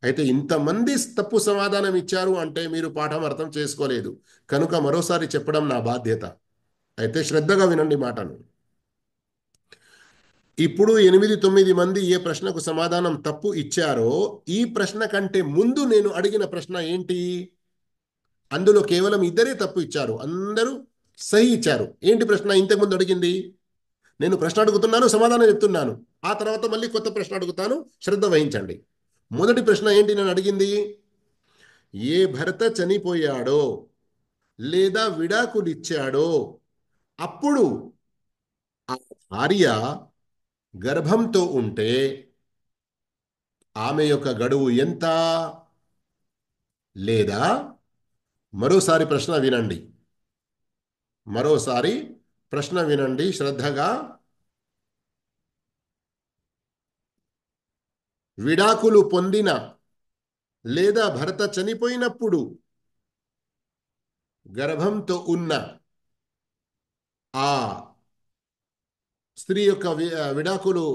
అయితే ఇంతమంది తప్పు సమాధానం ఇచ్చారు అంటే మీరు పాఠం అర్థం చేసుకోలేదు. కనుక మరోసారి చెప్పడం నా బాధ్యత. అయితే శ్రద్ధగా వినండి మాటను. ఇప్పుడు 8-9 మంది ఏ ప్రశ్నకు సమాధానం తప్పు ఇచ్చారో ఈ ప్రశ్న కంటే ముందు నేను అడిగిన ప్రశ్న ఏంటి? అందులో కేవలం 2 తప్పు ఇచ్చారు, అందరూ సహి ఇచ్చారు. ఏంటి ప్రశ్న ఇంతకుముందు అడిగింది? నేను ప్రశ్న అడుగుతున్నాను, సమాధానం చెప్తున్నాను. ఆ తర్వాత మళ్ళీ కొత్త ప్రశ్న అడుగుతాను, శ్రద్ధ వహించండి. మొదటి ప్రశ్న ఏంటి నేను అడిగింది? ఏ భర్త చనిపోయాడో లేదా విడాకులిచ్చాడో అప్పుడు ఆ భార్య గర్భంతో ఉంటే ఆమె యొక్క గడువు ఎంత? లేదా మరోసారి ప్రశ్న వినండి. మరోసారి ప్రశ్న వినండి శ్రద్ధగా. విడాకులు పొందిన లేదా భర్త చనిపోయినప్పుడు గర్భంతో ఉన్న ఆ స్త్రీ యొక్క విడాకులు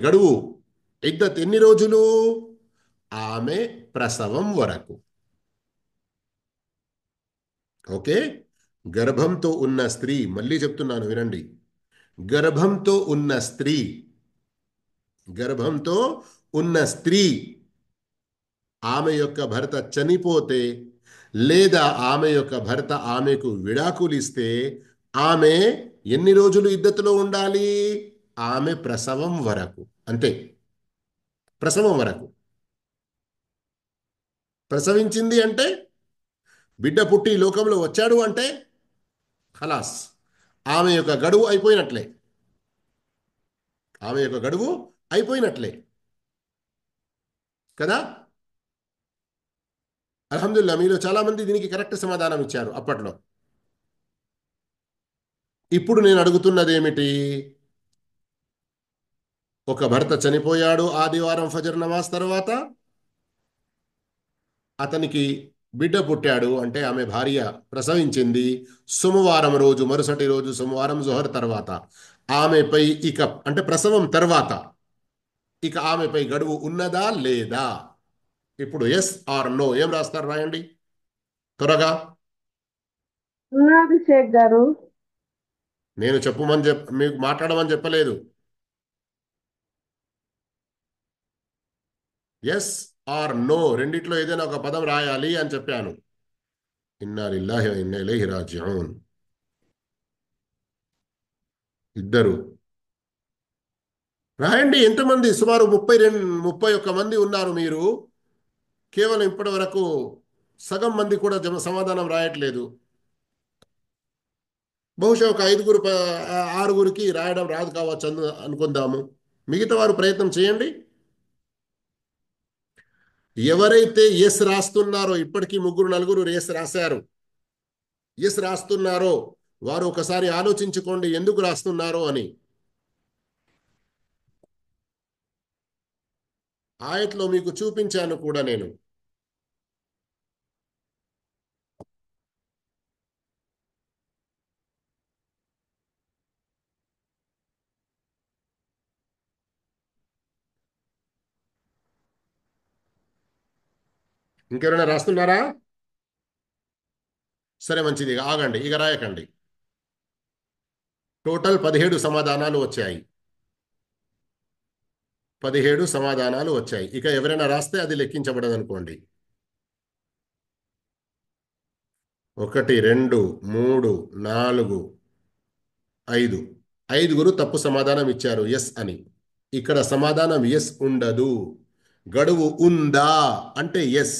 గడువు ఇద్దత్ ఎన్ని రోజులు? ఆమె ప్రసవం వరకు. ఓకే. గర్భంతో ఉన్న స్త్రీ, మళ్ళీ చెప్తున్నాను వినండి. గర్భంతో ఉన్న స్త్రీ, గర్భంతో ఉన్న స్త్రీ ఆమె యొక్క భర్త చనిపోతే లేదా ఆమె యొక్క భర్త ఆమెకు విడాకులిస్తే ఆమె ఎన్ని రోజులు ఇద్దతులో ఉండాలి? ఆమె ప్రసవం వరకు. అంతే, ప్రసవం వరకు. ప్రసవించింది అంటే, బిడ్డ పుట్టి లోకంలో వచ్చాడు అంటే ఖలాస్, ఆమె యొక్క గడువు అయిపోయినట్లే. ఆమె యొక్క గడువు అయిపోయినట్లే కదా. అల్హమ్దులిల్లా, మీలో చాలా మంది దీనికి కరెక్ట్ సమాధానం ఇచ్చారు అప్పట్లో. ఇప్పుడు నేను అడుగుతున్నది ఏమిటి? ఒక భర్త చనిపోయాడు ఆదివారం ఫజర్ నమాజ్ తర్వాత. అతనికి బిడ్డ పుట్టాడు అంటే ఆమె భార్య ప్రసవించింది సోమవారం రోజు, మరుసటి రోజు సోమవారం జోహర్ తర్వాత. ఆమెపై ఇక అంటే ప్రసవం తర్వాత ఇక ఆమెపై గడువు ఉన్నదా లేదా? ఇప్పుడు ఎస్ ఆర్ నో ఏం రాస్తారు? రాయండి త్వరగా. ఉన్నది షేక్ గారు. నేను చెప్పమని మీకు మాట్లాడమని చెప్పలేదు. ఎస్ ఆర్ నో రెండిట్లో ఏదైనా ఒక పదం రాయాలి అని చెప్పాను. ఇన్నా లిల్లాహి వ ఇన్నా ఇలైహి రాజిఊన్. ఇద్దరు రాయండి. ఎంతమంది? సుమారు 31 మంది ఉన్నారు. మీరు కేవలం ఇప్పటి వరకు సగం మంది కూడా సమాధానం రాయట్లేదు. బహుశా ఒక ఐదుగురు ఆరుగురికి రాయడం రాదు కావచ్చు అనుకుందాము. మిగతా వారు ప్రయత్నం చేయండి. ఎవరైతే ఎస్ రాస్తున్నారో, ఇప్పటికీ ముగ్గురు నలుగురు ఎస్ రాశారు, ఎస్ రాస్తున్నారో వారు ఒకసారి ఆలోచించుకోండి ఎందుకు రాస్తున్నారో అని. ఆయట్లో మీకు చూపించాను కూడా నేను. ఇంకెవరైనా రాస్తున్నారా? సరే, మంచిది, ఆగండి, ఇక రాయకండి. టోటల్ 17 సమాధానాలు వచ్చాయి. 17 సమాధానాలు వచ్చాయి. ఇక ఎవరైనా రాస్తే అది లెక్కించబడదు అనుకోండి. 1 2 3 4 5 ఐదుగురు తప్పు సమాధానం ఇచ్చారు ఎస్ అని. ఇక్కడ సమాధానం ఎస్ ఉండదు. గడువు ఉందా అంటే ఎస్,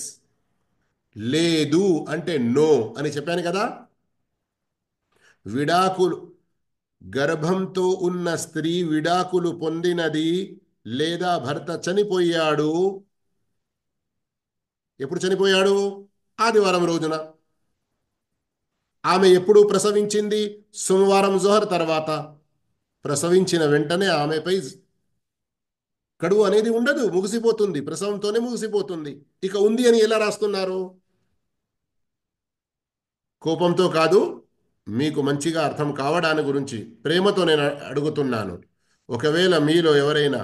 లేదు అంటే నో అని చెప్పాను కదా. విడాకులు, గర్భంతో ఉన్న స్త్రీ విడాకులు పొందినది లేదా భర్త చనిపోయాడు. ఎప్పుడు చనిపోయాడు? ఆదివారం రోజున. ఆమె ఎప్పుడు ప్రసవించింది? సోమవారం జోహర్ తర్వాత. ప్రసవించిన వెంటనే ఆమెపై గడువు అనేది ఉండదు, ముగిసిపోతుంది, ప్రసవంతోనే ముగిసిపోతుంది. ఇక ఉంది అని ఎలా రాస్తున్నారు? కోపంతో కాదు, మీకు మంచిగా అర్థం కావడాని గురించి ప్రేమతో నేను అడుగుతున్నాను. ఒకవేళ మీలో ఎవరైనా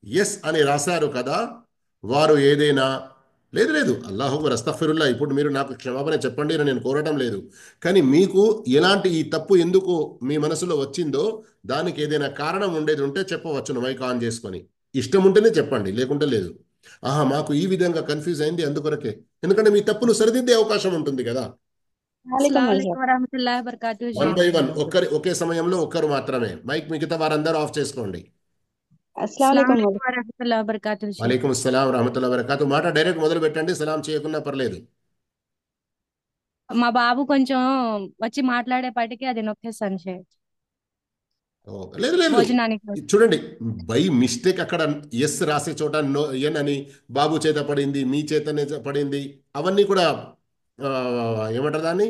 ఎస్ అని రాశారు కదా, వారు ఏదైనా, లేదు లేదు అల్లాహువర్ అస్తఫిరుల్లా, ఇప్పుడు మీరు నాకు క్షమాపణ చెప్పండి అని నేను కోరటం లేదు. కానీ మీకు ఎలాంటి ఈ తప్పు ఎందుకు మీ మనసులో వచ్చిందో దానికి ఏదైనా కారణం ఉండేది ఉంటే చెప్పవచ్చును మైక్ ఆన్ చేసుకొని. ఇష్టం ఉంటేనే చెప్పండి, లేకుంటే లేదు. ఆహా, మాకు ఈ విధంగా కన్ఫ్యూజ్ అయింది అందుకొరకే. ఎందుకంటే మీ తప్పును సరిదిద్దే అవకాశం ఉంటుంది కదా. वालेकुम अस्सलाम भाई वालेकुम साहब। वरहमतुल्लाहि वबरकातुहू వన్ शेख। బై వన్, ఒకే సమయంలో ఒక్కరు మాత్రమే మైక్, మిగతా వారందరూ ఆఫ్ చేసుకోండి. अस्सलाम अस्सलाम वालेकुम वालेकुम मौलवी। वरहमतुल्लाहि वबरकातुहू शेख। వలైకుం అస్సలాం వరహమతుల్లాహి వబరకాతు. మాట డైరెక్ట్ మొదలు పెట్టండి, సలాం చేయకున్నా పర్లేదు. మా బాబు కొంచెం వచ్చి మాట్లాడేపాటికి అది నొక్కేస్తాను షేక్, ఓ, లేదు లేదు, భోజనానికి. చూడండి, బై మిస్టేక్ అక్కడ ఎస్ రాసే చోట నో ఎన్ అని బాబు చేత పడింది, మీ చేతనే పడింది, అవన్నీ కూడా ఆ, ఏమంటారు దాన్ని,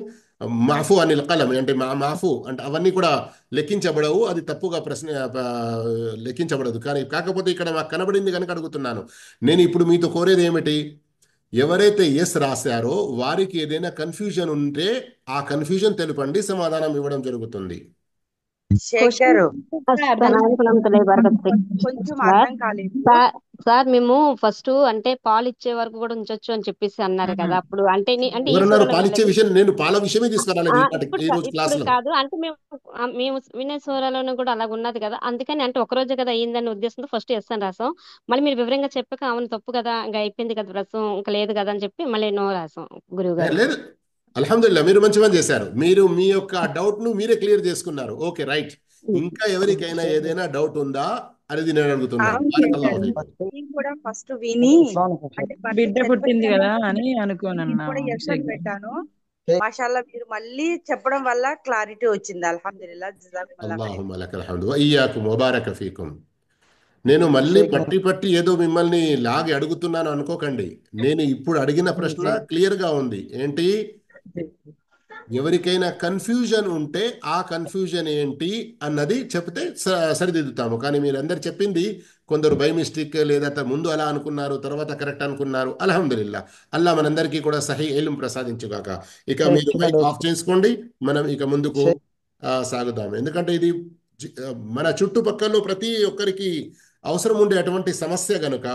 మాఫు అని కలం అంటే మాఫు అంటే అవన్నీ కూడా లెక్కించబడవు. అది తప్పుగా ప్రశ్న లెక్కించబడదు. కానీ కాకపోతే ఇక్కడ మాకు కనబడింది కనుక అడుగుతున్నాను. నేను ఇప్పుడు మీతో కోరేది ఏమిటి? ఎవరైతే ఎస్ రాశారో వారికి ఏదైనా కన్ఫ్యూజన్ ఉంటే ఆ కన్ఫ్యూజన్ తెలుపండి, సమాధానం ఇవ్వడం జరుగుతుంది. షేక్ क्वेश्चन గారు अस्सलाम वालेकुम रहमतुल्लाहि वबरकातुहू। కొంచెం సార్ అర్థం కాలేదు. సార్ మేము ఫస్ట్ అంటే పాలు ఇచ్చే వరకు కూడా ఉంచొచ్చు అని చెప్పేసి అన్నారు కదా, అప్పుడు అంటే అంటే ఈ ఎవరన్నారు సూరాలో పాలిచ్చే విన్నది. విషయం? నేను పాల విషయమే తీసుకురాలేదు ఈ రోజు ఇప్పుడు క్లాస్ లో. కాదు అంటే మేము వినే సూరాలోనూ కూడా అలాగ ఉన్నది కదా, అందుకని అంటే ఒక రోజు కదా అయ్యిందని ఉద్దేశంతో ఫస్ట్ ఎస్ అని రాసాం. మళ్ళీ మీరు వివరంగా చెప్పాక అవును తప్పు కదా ఇంకా అయిపోయింది కదా ప్రస్తుతం ఇంకా లేదు కదా అని చెప్పి మళ్ళీ నో రాసాం గురువు గారు. లేదు, అల్హమ్దుల్లా, మీరు మంచి పని చేశారు. మీరు మీ యొక్క డౌట్ ను మీరే క్లియర్ చేసుకున్నారు. Okay, right. ఇంకా ఎవరికైనా ఏదైనా డౌట్ ఉందా అనేది నేను అడుగుతున్నాను. అవును షేక్ బారకల్లాహు గారు, ఫీకుం. నేను కూడా ఫస్ట్ విని అంటే భర్త బిడ్డ పుట్టింది చనిపోయిందని కదా అని నేను అనుకోనన్నా కూడా ఎస్ అని షేక్. పెట్టాను. మాషాల్లా మీరు మళ్ళీ చెప్పడం వల్ల క్లారిటీ వచ్చింది. అల్హమ్దులిల్లా, జజాకుముల్లా ఖైర్. అల్లాహుమ్మ లకల్ హమ్దు వ ఇయ్యాకుం వబారక ఫీకుం. నేను మళ్ళీ పట్టి పట్టి ఏదో మిమ్మల్ని లాగి అడుగుతున్నాను అనుకోకండి. నేను ఇప్పుడు అడిగిన ప్రశ్న క్లియర్ గా ఉంది. ఏంటి? ఎవరికైనా కన్ఫ్యూజన్ ఉంటే ఆ కన్ఫ్యూజన్ ఏంటి అన్నది చెప్తే సరిదిద్దుతాము. కానీ మీరందరు చెప్పింది కొందరు బై మిస్టేక్ లేదా ముందు అలా అనుకున్నారు తర్వాత కరెక్ట్ అనుకున్నారు. అల్హమ్దులిల్లా, అల్లా మనందరికీ కూడా సహీ ఇల్మ్ ప్రసాదించుగాక. ఇక మీరు మైక్ ఆఫ్ చేసుకోండి, మనం ఇక ముందుకు సాగుదాం. ఎందుకంటే ఇది మన చుట్టుపక్కల ప్రతి ఒక్కరికి అవసరం ఉండే అటువంటి సమస్య గనుక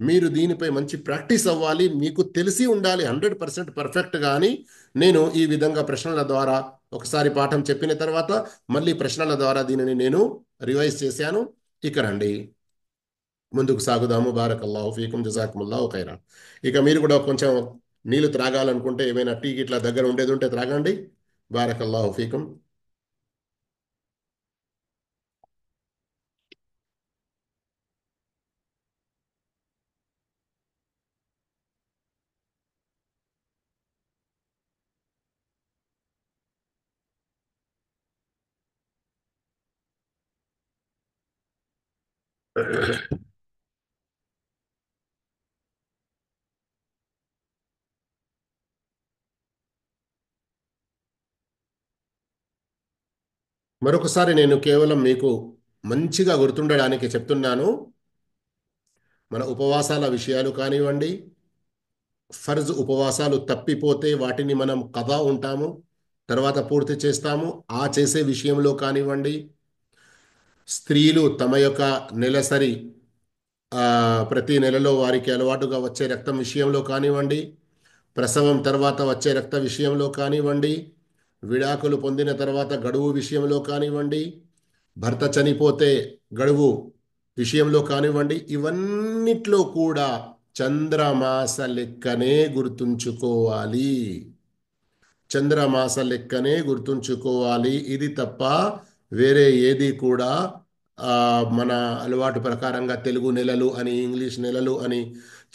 మీరు దీనిపై మంచి ప్రాక్టీస్ అవ్వాలి. మీకు తెలిసి ఉండాలి 100% పర్ఫెక్ట్. కానీ నేను ఈ విధంగా ప్రశ్నల ద్వారా ఒకసారి పాఠం చెప్పిన తర్వాత మళ్ళీ ప్రశ్నల ద్వారా దీనిని నేను రివైజ్ చేశాను. ఇక రండి, ముందుకు సాగుదాము. బారకల్లాహు ఫీకుం, జజాకుముల్లాహు ఖైరా. ఇక మీరు కూడా కొంచెం నీళ్లు త్రాగాలనుకుంటే ఏమైనా టీ ఇట్లా దగ్గర ఉండేది ఉంటే త్రాగండి. బారకల్లాహు ఫీకుం. మరొకసారి నేను కేవలం మీకు మంచిగా గుర్తుండడానికి చెప్తున్నాను. మన ఉపవాసాల విషయాలు కానివ్వండి, ఫర్జ్ ఉపవాసాలు తప్పిపోతే వాటిని మనం కథా ఉంటాము, తర్వాత పూర్తి చేస్తాము. ఆ చేసే విషయంలో కానివ్వండి, స్త్రీలు తమ యొక్క నెలసరి ప్రతి నెలలో వారికి అలవాటుగా వచ్చే రక్తం విషయంలో కానివ్వండి, ప్రసవం తర్వాత వచ్చే రక్త విషయంలో కానివ్వండి, విడాకులు పొందిన తర్వాత గడువు విషయంలో కానివ్వండి, భర్త చనిపోతే గడువు విషయంలో కానివ్వండి, ఇవన్నిట్లో కూడా చంద్రమాస లెక్కనే గుర్తుంచుకోవాలి. చంద్రమాస లెక్కనే గుర్తుంచుకోవాలి. ఇది తప్ప వేరే ఏది కూడా మన అలవాటు ప్రకారంగా తెలుగు నెలలు అని, ఇంగ్లీష్ నెలలు అని,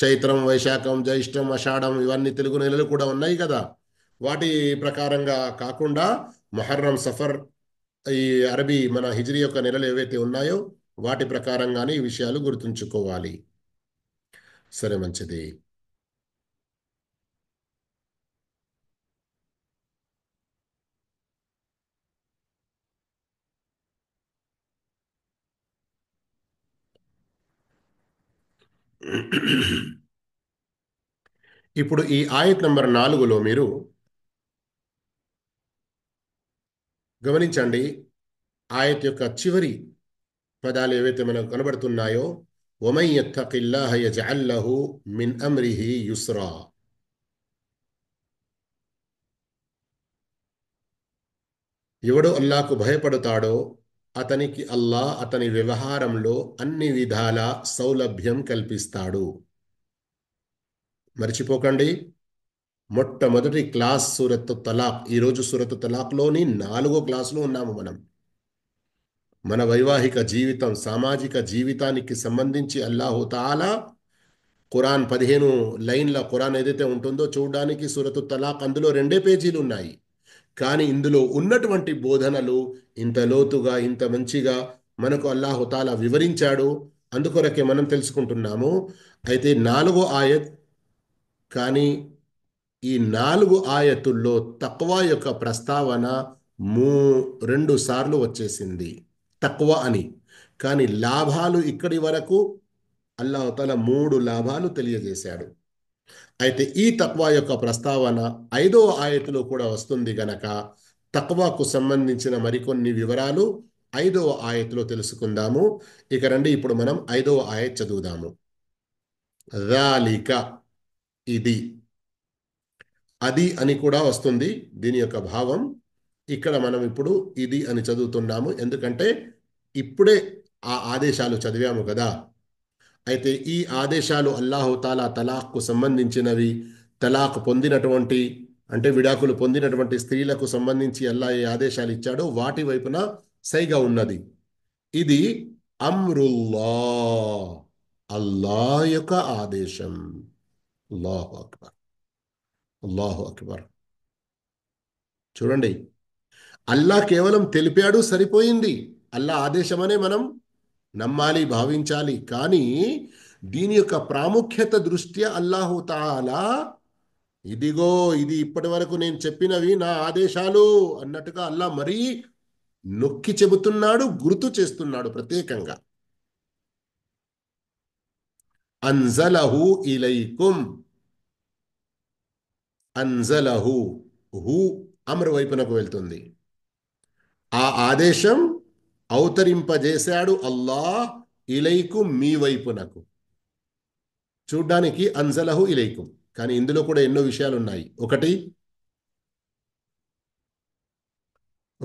చైత్రం, వైశాఖం, జ్యేష్టం, ఆషాఢం, ఇవన్నీ తెలుగు నెలలు కూడా ఉన్నాయి కదా. వాటి ప్రకారంగా కాకుండా మొహర్రం, సఫర్, ఈ అరబీ మన హిజ్రీ యొక్క నెలలు ఏవైతే ఉన్నాయో వాటి ప్రకారంగానే ఈ విషయాలు గుర్తుంచుకోవాలి. సరే, మంచిది. ఇప్పుడు ఈ ఆయత్ నంబర్ 4లో మీరు గమనించండి. ఆయత్ యొక్క చివరి పదాలు ఏవైతే మనకు కనబడుతున్నాయో, వమన్ యత్తఖిల్లాహ యజ్అల్ లహు మిన్ అమ్రిహి యుస్రా. ఎవడు అల్లాహకు భయపడతాడో అతనికి అల్లాహ్ అతని వ్యవహారంలో అన్ని విధాల సౌలభ్యం కల్పిస్తాడు. మర్చిపోకండి, మొట్టమొదటి క్లాస్ సూరత్ తలాక్. ఈరోజు సూరత్ తలాక్లోని 4వ క్లాసులో ఉన్నాము మనం. మన వైవాహిక జీవితం, సామాజిక జీవితానికి సంబంధించి అల్లాహు తాలా ఖురాన్ 15 లైన్ల ఖురాన్ ఏదైతే ఉంటుందో చూడడానికి సూరత్ తలాక్ అందులో 2 పేజీలు ఉన్నాయి. కానీ ఇందులో ఉన్నటువంటి బోధనలు ఇంత లోతుగా, ఇంత మంచిగా మనకు అల్లాహు తాలా వివరించాడు. అందుకొరకే మనం తెలుసుకుంటున్నాము. అయితే 4వ ఆయత్, కానీ ఈ 4 ఆయతుల్లో తక్వా యొక్క ప్రస్తావన 2 సార్లు వచ్చేసింది, తక్వా అని. కానీ లాభాలు ఇక్కడి వరకు అల్లాహు తాలా 3 లాభాలు తెలియజేశాడు. అయితే ఈ తక్వా యొక్క ప్రస్తావన 5వ ఆయతులో కూడా వస్తుంది గనక తక్వాకు సంబంధించిన మరికొన్ని వివరాలు 5వ ఆయతులో తెలుసుకుందాము. ఇక రండి, ఇప్పుడు మనం 5వ ఆయత్ చదువుదాము. జాలిక, ఇది, అది అని కూడా వస్తుంది దీని యొక్క భావం. ఇక్కడ మనం ఇప్పుడు ఇది అని చదువుతున్నాము, ఎందుకంటే ఇప్పుడే ఆ ఆదేశాలు చదివాము కదా. అయితే ఈ ఆదేశాలు అల్లాహు తాలా తలాక్కు సంబంధించినవి. తలాక్ పొందినటువంటి, అంటే విడాకులు పొందినటువంటి స్త్రీలకు సంబంధించి అల్లాహ్ ఏ ఆదేశాలు ఇచ్చాడో వాటి వైపున సైగా ఉన్నది. ఇది అమ్రుల్లా, అల్లాహ్ యొక్క ఆదేశం. అల్లాహు అక్బర్, అల్లాహు అక్బర్. చూడండి, అల్లాహ్ కేవలం తెలిపాడు, సరిపోయింది. అల్లాహ్ ఆదేశమనే మనం నమ్మాలి, భావించాలి. కానీ దీని యొక్క ప్రాముఖ్యత దృష్ట్యా అల్లాహు తాలా ఇదిగో ఇది ఇప్పటి వరకు నేను చెప్పినవి నా ఆదేశాలు అన్నట్టుగా అల్లాహ్ మరీ నొక్కి చెబుతున్నాడు, గుర్తు చేస్తున్నాడు ప్రత్యేకంగా. అన్జలహు ఇలైకుం, అన్జలహు, హు అమర్ వైపునకు వెళ్తుంది. ఆ ఆదేశం అవతరింపజేశాడు అల్లాహ్ ఇలైకుం, మీ వైపునకు. చూడ్డానికి అన్జలహు ఇలైకుం, కానీ ఇందులో కూడా ఎన్నో విషయాలు ఉన్నాయి.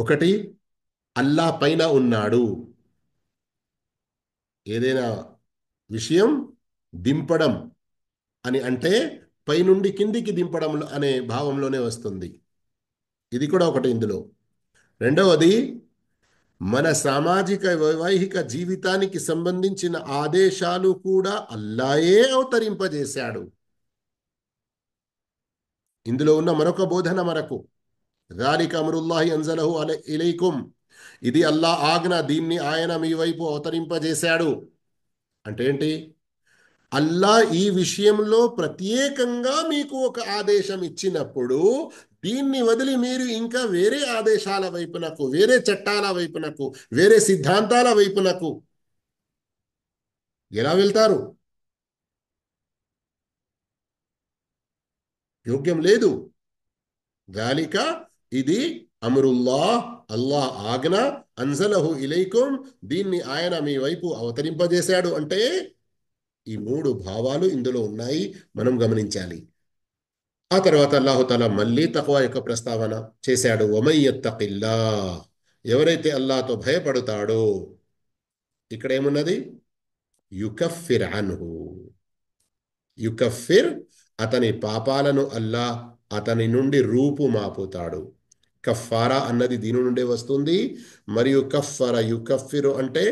ఒకటి అల్లాహ్ పైన ఉన్నాడు. ఏదైనా విషయం దింపడం అని అంటే పైనుండి కిందికి దింపడం అనే భావంలోనే వస్తుంది. ఇది కూడా ఒకటి ఇందులో. రెండవది, మన సామాజిక వైవాహిక జీవితానికి సంబంధించిన ఆదేశాలు కూడా అల్లాయే అవతరింపజేశాడు. ఇందులో ఉన్న మరొక బోధన మనకు, జాలిక అమ్రుల్లాహి అన్జలహు ఇలైకుం, ఇది అల్లాహ్ ఆజ్ఞ, దీన్ని ఆయన మీ వైపు అవతరింపజేశాడు. అంటే ఏంటి? అల్లా ఈ విషయంలో ప్రత్యేకంగా మీకు ఒక ఆదేశం ఇచ్చినప్పుడు దీన్ని వదిలి మీరు ఇంకా వేరే ఆదేశాల వైపునకు, వేరే చట్టాల వైపునకు, వేరే సిద్ధాంతాల వైపునకు ఎలా వెళ్తారు? యోగ్యం లేదు. ذلك ఇది అమ్రుల్లాహ్, అల్లాహ్ ఆజ్ఞ, అన్జలహు ఇలైకుం, దీన్ని ఆయన మీ వైపు అవతరింపజేశాడు. అంటే ఈ 3 భావాలు ఇందులో ఉన్నాయి, మనం గమనించాలి. ఆ తర్వాత అల్లాహుతాలా మళ్ళీ తక్వా యొక్క ప్రస్తావన చేశాడు. వమన్ యత్తఖిల్లాహ్, ఎవరైతే అల్లాహ్తో భయపడతాడో, ఇక్కడ ఏమున్నది? యుకఫిర్ అన్హు, యుకఫిర్, అతని పాపాలను అల్లాహ్ అతని నుండి రూపుమాపుతాడు. కఫారా అన్నది దీని నుండే వస్తుంది. మరియు కఫర యుకఫిరు అంటే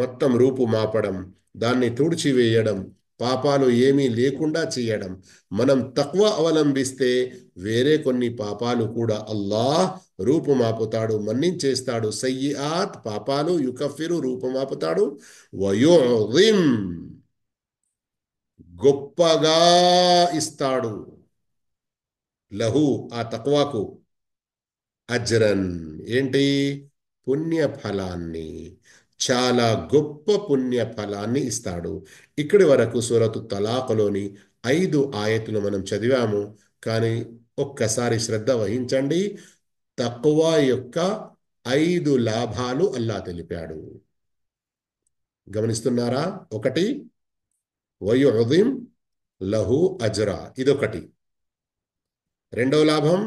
మొత్తం రూపుమాపడం, దాన్ని తుడిచివేయడం, పాపాలు ఏమీ లేకుండా చేయడం. మనం తక్వా అవలంబిస్తే వేరే కొన్ని పాపాలు కూడా అల్లాహ్ రూపుమాపుతాడు, మన్నించేస్తాడు. సయ్యిఆత్ పాపాలు, యుకఫిరు రూపుమాపుతాడు. వయుజిం గొప్పగా ఇస్తాడు, లహు ఆ తక్వాకు, అజ్రన్ ఏంటి? పుణ్యఫలాన్ని, చాలా గొప్ప పుణ్యఫలాన్ని ఇస్తాడు. ఇక్కడి వరకు సూరతు తలాఖలోని 5 ఆయతులు మనం చదివాము. కానీ ఒక్కసారి శ్రద్ధ వహించండి. తక్వా యొక్క 5 లాభాలు అల్లా తెలిపాడు. గమనిస్తున్నారా? 1 వయుజిం లహు అజ్రా, ఇదొకటి. 2వ లాభం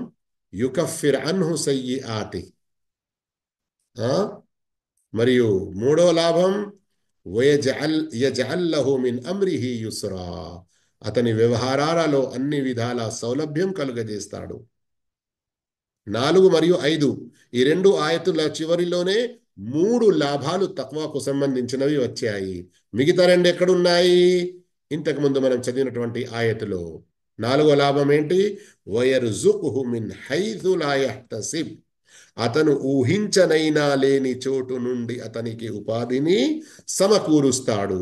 యుకఫిర్ అన్హు సయ్యిఆతి, మరియు 3వ లాభం యజఅల్ లహు మిన్ అమ్రిహి యుస్రా, అతని వ్యవహారాలలో అన్ని విధాల సౌలభ్యం కలుగజేస్తాడు. 4 మరియు 5 ఈ 2 ఆయతుల చివరిలోనే 3 లాభాలు తక్వాకు సంబంధించినవి వచ్చాయి. మిగతా 2 ఎక్కడున్నాయి? ఇంతకుముందు మనం చదివినటువంటి ఆయతులో. 4వ లాభం ఏంటి? వయర్జుకుహు మిన్ హైథు లా యహ్తసిబ్, అతను ఊహించనైనా లేని చోటు నుండి అతనికి ఉపాధిని సమకూరుస్తాడు.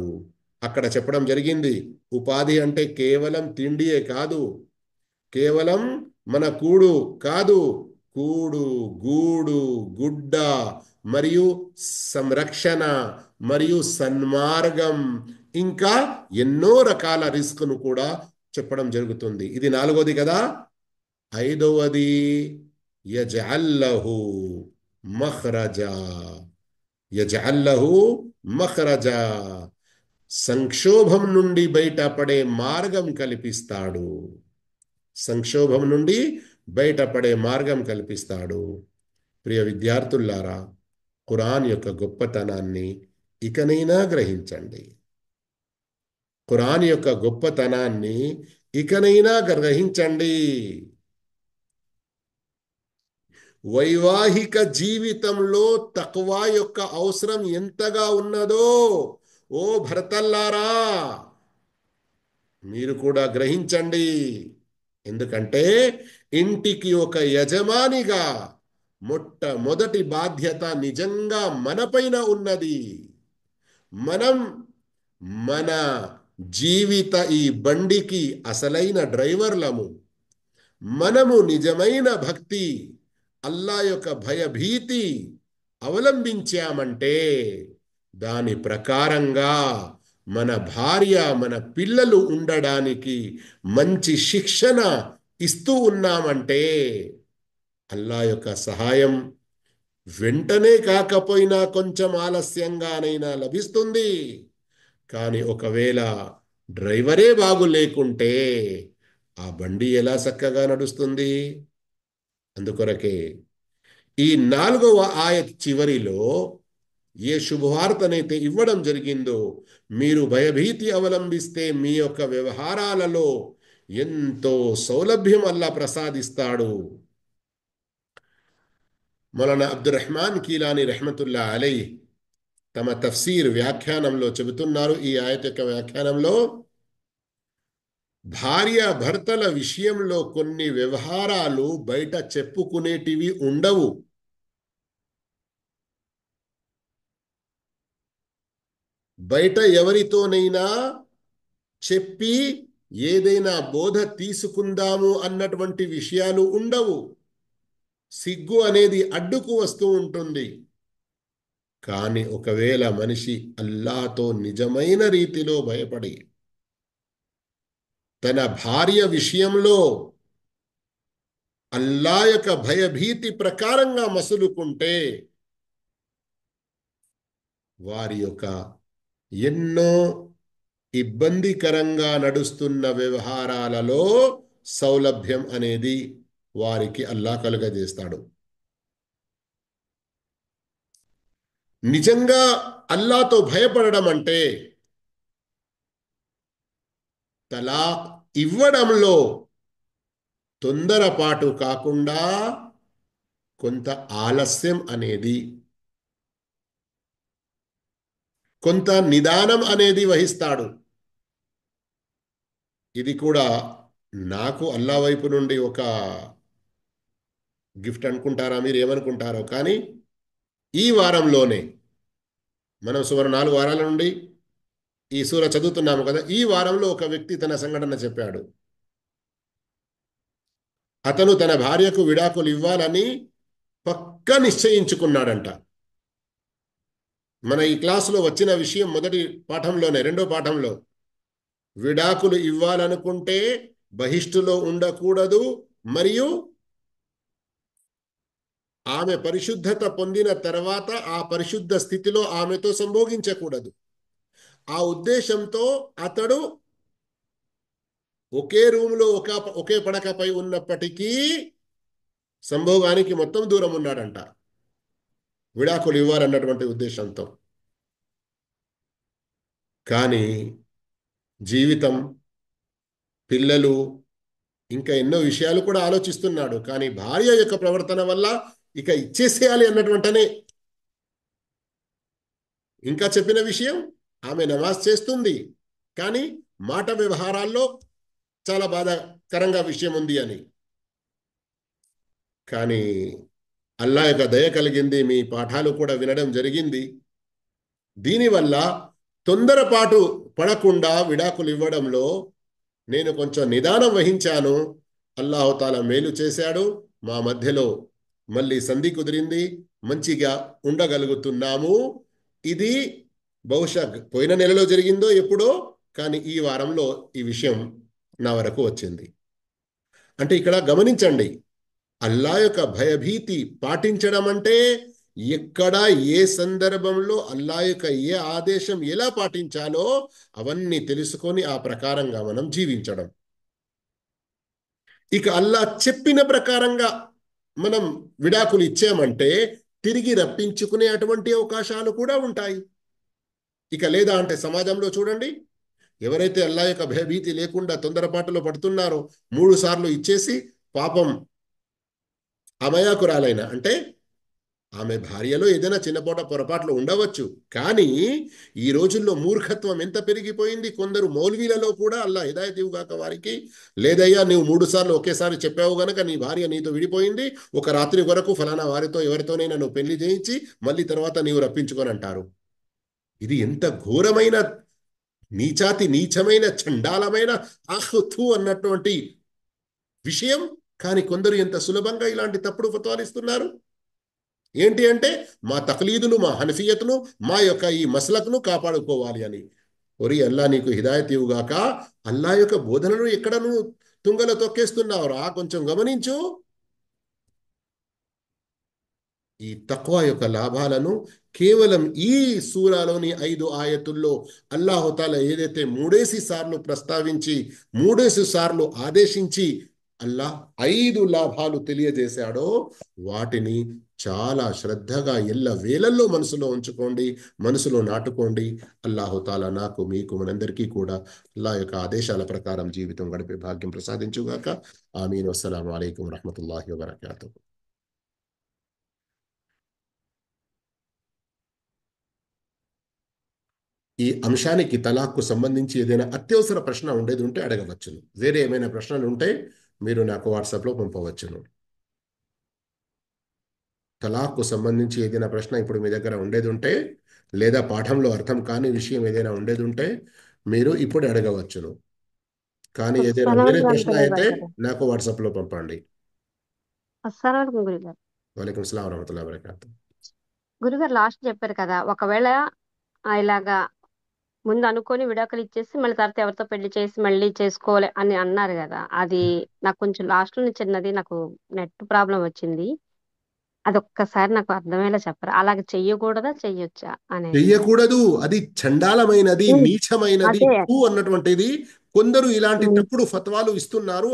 అక్కడ చెప్పడం జరిగింది, ఉపాధి అంటే కేవలం తిండియే కాదు, కేవలం మన కూడు కాదు, కూడు, గూడు, గుడ్డ, మరియు సంరక్షణ, మరియు సన్మార్గం, ఇంకా ఎన్నో రకాల రిస్క్ను కూడా చెప్పడం జరుగుతుంది. ఇది 4వది కదా. 5వది యజఅల్ లహు మఖ్రజా, యజఅల్ లహు మఖ్రజా, సంక్షోభం నుండి బయటపడే మార్గం కల్పిస్తాడు. సంక్షోభం నుండి బయటపడే మార్గం కల్పిస్తాడు. ప్రియ విద్యార్థులారా, ఖురాన్ యొక్క గొప్పతనాన్ని ఇకనైనా గ్రహించండి. ఖురాన్ యొక్క గొప్పతనాన్ని ఇకనైనా గ్రహించండి. వైవాహిక జీవితంలో తక్వా యొక్క అవసరం ఎంతగా ఉన్నదో ఓ భర్తల్లారా మీరు కూడా గ్రహించండి. ఎందుకంటే ఇంటికి ఒక యజమానిగా మొట్టమొదటి బాధ్యత నిజంగా మనపైన ఉన్నది. మనం మన జీవిత ఈ బండికి అసలైన డ్రైవర్లము. మనము నిజమైన భక్తి, అల్లా యొక్క భయభీతి అవలంబించామంటే దాని ప్రకారంగా మన భార్య, మన పిల్లలు ఉండడానికి మంచి శిక్షణ ఇస్తూ ఉన్నామంటే అల్లా యొక్క సహాయం వెంటనే కాకపోయినా కొంచెం ఆలస్యంగానైనా లభిస్తుంది. కానీ ఒకవేళ డ్రైవరే బాగు లేకుంటే ఆ బండి ఎలా చక్కగా నడుస్తుంది? అందుకొరకే ఈ 4వ ఆయత్ చివరిలో ఏ శుభవార్తనైతే ఇవ్వడం జరిగిందో, మీరు భయభీతి అవలంబిస్తే మీ యొక్క వ్యవహారాలలో ఎంతో సౌలభ్యం అల్లా ప్రసాదిస్తాడు. మౌలానా అబ్దుర్రహ్మాన్ కీలాని రహ్మతుల్లా అలైహ్ తమ తఫ్సీర్ వ్యాఖ్యానంలో చెబుతున్నారు. ఈ ఆయత యొక్క వ్యాఖ్యానంలో భార్య భర్తల విషయంలో కొన్ని వ్యవహారాలు బయట చెప్పుకునేటివి ఉండవు. బయట ఎవరితోనైనా చెప్పి ఏదైనా బోధ తీసుకుందాము అన్నటువంటి విషయాలు ఉండవు. సిగ్గు అనేది అడ్డుకు వస్తూ ఉంటుంది. కానీ ఒకవేళ మనిషి అల్లాహతో నిజమైన రీతిలో భయపడి తన భార్య విషయంలో అల్లా యొక్క భయభీతి ప్రకారంగా మసులుకుంటే వారి యొక్క ఎన్నో ఇబ్బందికరంగా నడుస్తున్న వ్యవహారాలలో సౌలభ్యం అనేది వారికి అల్లా కలుగజేస్తాడు. నిజంగా అల్లాతో భయపడడం అంటే తలాక్ ఇవ్వడంలో తొందరపాటు కాకుండా కొంత ఆలస్యం అనేది, కొంత నిదానం అనేది వహిస్తాడు. ఇది కూడా నాకు అల్లా వైపు నుండి ఒక గిఫ్ట్ అనుకుంటారా, మీరు ఏమనుకుంటారో, కానీ ఈ వారంలోనే మనం సుమారు 4 వారాల నుండి ఈ సూర చదువుతున్నాము కదా, ఈ వారంలో ఒక వ్యక్తి తన సంఘటన చెప్పాడు. అతను తన భార్యకు విడాకులు ఇవ్వాలని పక్కా నిశ్చయించుకున్నాడంట. మన ఈ క్లాసులో వచ్చిన విషయం మొదటి పాఠంలోనే, 2వ పాఠంలో, విడాకులు ఇవ్వాలనుకుంటే బహిష్టులో ఉండకూడదు, మరియు ఆమె పరిశుద్ధత పొందిన తర్వాత ఆ పరిశుద్ధ స్థితిలో ఆమెతో సంభోగించకూడదు. ఆ ఉద్దేశంతో అతడు ఒకే రూమ్లో ఒకే పడకపై ఉన్నప్పటికీ సంభోగానికి మొత్తం దూరం ఉన్నాడంట, విడాకులు ఇవ్వాలన్నటువంటి ఉద్దేశంతో. కానీ జీవితం, పిల్లలు, ఇంకా ఎన్నో విషయాలు కూడా ఆలోచిస్తున్నాడు. కానీ భార్య యొక్క ప్రవర్తన వల్ల ఇక ఇచ్చేసేయాలి అన్నటువంటనే. ఇంకా చెప్పిన విషయం, ఆమె నమాజ్ చేస్తుంది కానీ మాట వ్యవహారాల్లో చాలా బాధాకరంగా విషయం ఉంది అని. కానీ అల్లా యొక్క దయ కలిగింది, మీ పాఠాలు కూడా వినడం జరిగింది. దీనివల్ల తొందరపాటు పడకుండా విడాకులు ఇవ్వడంలో నేను కొంచెం నిదానం వహించాను. అల్లాహుతాలా మేలు చేశాడు. మా మధ్యలో మళ్ళీ సంధి కుదిరింది, మంచిగా ఉండగలుగుతున్నాము. ఇది బహుశా పోయిన నెలలో జరిగిందో ఎప్పుడో, కానీ ఈ వారంలో ఈ విషయం నా వరకు వచ్చింది. అంటే ఇక్కడ గమనించండి, అల్లా యొక్క భయభీతి పాటించడం అంటే ఎక్కడ ఏ సందర్భంలో అల్లా యొక్క ఏ ఆదేశం ఎలా పాటించాలో అవన్నీ తెలుసుకొని ఆ ప్రకారంగా మనం జీవించడం. ఇక అల్లా చెప్పిన ప్రకారంగా మనం విడాకులు ఇచ్చామంటే తిరిగి రప్పించుకునే అటువంటి అవకాశాలు కూడా ఉంటాయి. ఇక లేదా అంటే సమాజంలో చూడండి, ఎవరైతే అల్లా యొక్క భయభీతి లేకుండా తొందరపాటులో పడుతున్నారో 3 సార్లు ఇచ్చేసి పాపం అమయాకురాలైన, అంటే ఆమె భార్యలో ఏదైనా చిన్నపోట పొరపాట్లు ఉండవచ్చు, కానీ ఈ రోజుల్లో మూర్ఖత్వం ఎంత పెరిగిపోయింది. కొందరు మౌల్వీలలో కూడా అల్లా హిదాయత్ ఇవ్వగాక వారికి, లేదయ్యా నువ్వు 3 సార్లు ఒకేసారి చెప్పావు గనక నీ భార్య నీతో విడిపోయింది, ఒక రాత్రి వరకు ఫలానా వారితో ఎవరితోనైనా నువ్వు పెళ్లి చేయించి మళ్ళీ తర్వాత నీవు రప్పించుకొని అంటారు. ఇది ఎంత ఘోరమైన నీచమైన చండాలమైన ఆహుతు అన్నటువంటి విషయం. కానీ కొందరు ఎంత సులభంగా ఇలాంటి తప్పుడు ఫత్వాలు ఇస్తున్నారు. ఏంటి అంటే మా తక్లీదులు, మా హనఫియత్ను, మా యొక్క ఈ మసలకును కాపాడుకోవాలి అని. ఒరి అల్లా నీకు హిదాయత్ ఇవ్వుగాక. అల్లా యొక్క బోధనను ఎక్కడ నువ్వు తుంగలో తొక్కేస్తున్నావురా, కొంచెం గమనించు. ఈ తక్వా యొక్క లాభాలను కేవలం ఈ సూరాలోని 5 ఆయతుల్లో అల్లాహుతాలా ఏదైతే 3 సార్లు ప్రస్తావించి 3 సార్లు ఆదేశించి అల్లా 5 లాభాలు తెలియజేశాడో వాటిని చాలా శ్రద్ధగా ఎల్ల వేళల్లో మనసులో ఉంచుకోండి, మనసులో నాటుకోండి. అల్లాహుతాలా నాకు, మీకు, మనందరికీ కూడా అల్లా యొక్క ఆదేశాల ప్రకారం జీవితం గడిపే భాగ్యం ప్రసాదించుగాక. ఆమీన్. అస్సలాము అలైకుం వరహ్మతుల్లాహి వబరకాతుహు. ఈ అంశానికి తలాక్కు సంబంధించి ఏదైనా అత్యవసర ప్రశ్న ఉండేది ఉంటే అడగవచ్చును. వేరే ఏమైనా ప్రశ్నలు ఉంటే మీరు నాకు వాట్సాప్లో పంపవచ్చును. తలాక్కు సంబంధించి ఏదైనా ప్రశ్న ఇప్పుడు మీ దగ్గర ఉండేది ఉంటే లేదా పాఠంలో అర్థం కాని విషయం ఏదైనా ఉండేది ఉంటే మీరు ఇప్పుడు అడగవచ్చును. కానీ ఏదైనా అస్సలం వేరే ప్రశ్న అనుకునే అయితే కదా. నాకు వాట్సాప్లో పంపండి. అస్సలం గురుగారు. వాలేకుం సలాం వరహమతుల్లాహి వబరకాతుహు. గురుగారు లాస్ట్ చెప్పారు కదా, ఒకవేళ ఇలాగా ముందు అనుకొని విడాకులు ఇచ్చేసి మళ్ళీ తర్వాత ఎవరితో పెళ్లి చేసి మళ్ళీ చేసుకోవాలి అని అన్నారు కదా, అది నాకు కొంచెం లాస్ట్ లో చిన్నది నాకు నెట్ ప్రాబ్లం వచ్చింది. అది ఒక్కసారి నాకు అర్థమయ్యేలా చెప్పరా, అలాగ చెయ్యకూడదా చెయ్యొచ్చా అనేది. చెయ్యకూడదు. అది చండాలమైనది, ఉమ్, నీచమైనది, అదే. తూ అన్నటువంటిది. కొందరు ఇలాంటి ఉమ్, తప్పుడు ఫత్వాలు ఇస్తున్నారు.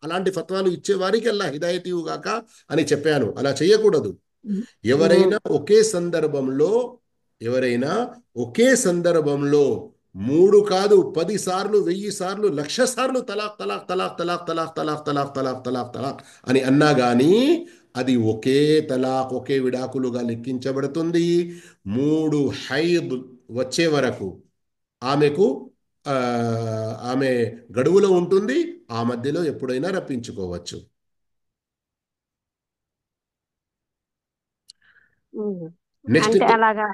అలాంటి ఫత్వాలు ఇచ్చే వారికి అల్లా హిదాయత్ ఇవ్వుగాక అని చెప్పాను. అలా చేయకూడదు. ఉమ్, ఎవరైనా ఒకే సందర్భంలో 3 కాదు 10 సార్లు 1000 సార్లు 1,00,000 సార్లు తలాక్ తలాక్ తలాక్ తలాక్ తలాక్ తలాక్ తలాక్ తలాక్ తలాక్ తలాక్ అని అన్నా గానీ అది ఒకే విడాకులుగా లెక్కించబడుతుంది. 3 హైద్ వచ్చే వరకు ఆమెకు ఆ, ఆమె గడువులో ఉంటుంది. ఆ మధ్యలో ఎప్పుడైనా రప్పించుకోవచ్చు. ఉమ్. నెక్స్ట్ అంటే అలాగా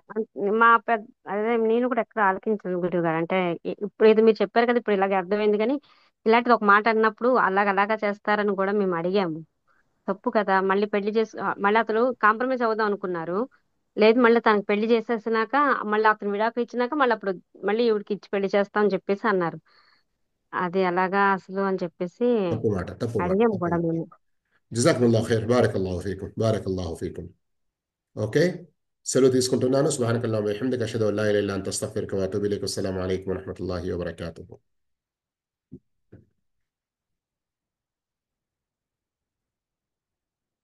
మా పెద్ద అదే నేను కూడా ఎక్కడ ఆలోచించాను గురువు గారు. అంటే ఇప్పుడు ఇది మీరు చెప్పారు కదా, ఇప్పుడు ఇలాగ అర్థమైంది. కానీ ఇలాంటిది ఒక మాట అన్నప్పుడు అలాగా చేస్తారని కూడా మేము అడిగాము. తప్పు కదా, మళ్ళీ పెళ్లి చేసి మళ్ళీ అతను కాంప్రమైజ్ అవుదాం అనుకున్నారు. లేదు, మళ్ళీ తనకు పెళ్లి చేసేసినాక మళ్ళీ అతను విడాకులు ఇచ్చినాక మళ్ళీ అప్పుడు మళ్ళీ ఈవిడికి ఇచ్చి పెళ్లి చేస్తాం అని చెప్పేసి అన్నారు. అది ఎలాగా అసలు అని చెప్పేసి తప్పు మాట. అడిగాము కూడా మేము. జజాకుముల్లాహు ఖైర్. బారకల్లాహు ఫీకుం. ఓకే, సెలవు తీసుకుంటున్నాను. సుబ్హానకల్లాహుమ్మ వబిహమ్దిక అష్హదు అన్ లా ఇలాహ ఇల్ల అంత అస్తగ్ఫిరుక వఅతూబు ఇలైక్. అస్సలాము అలైకుం వరహ్మతుల్లాహి వబరకాతుహు.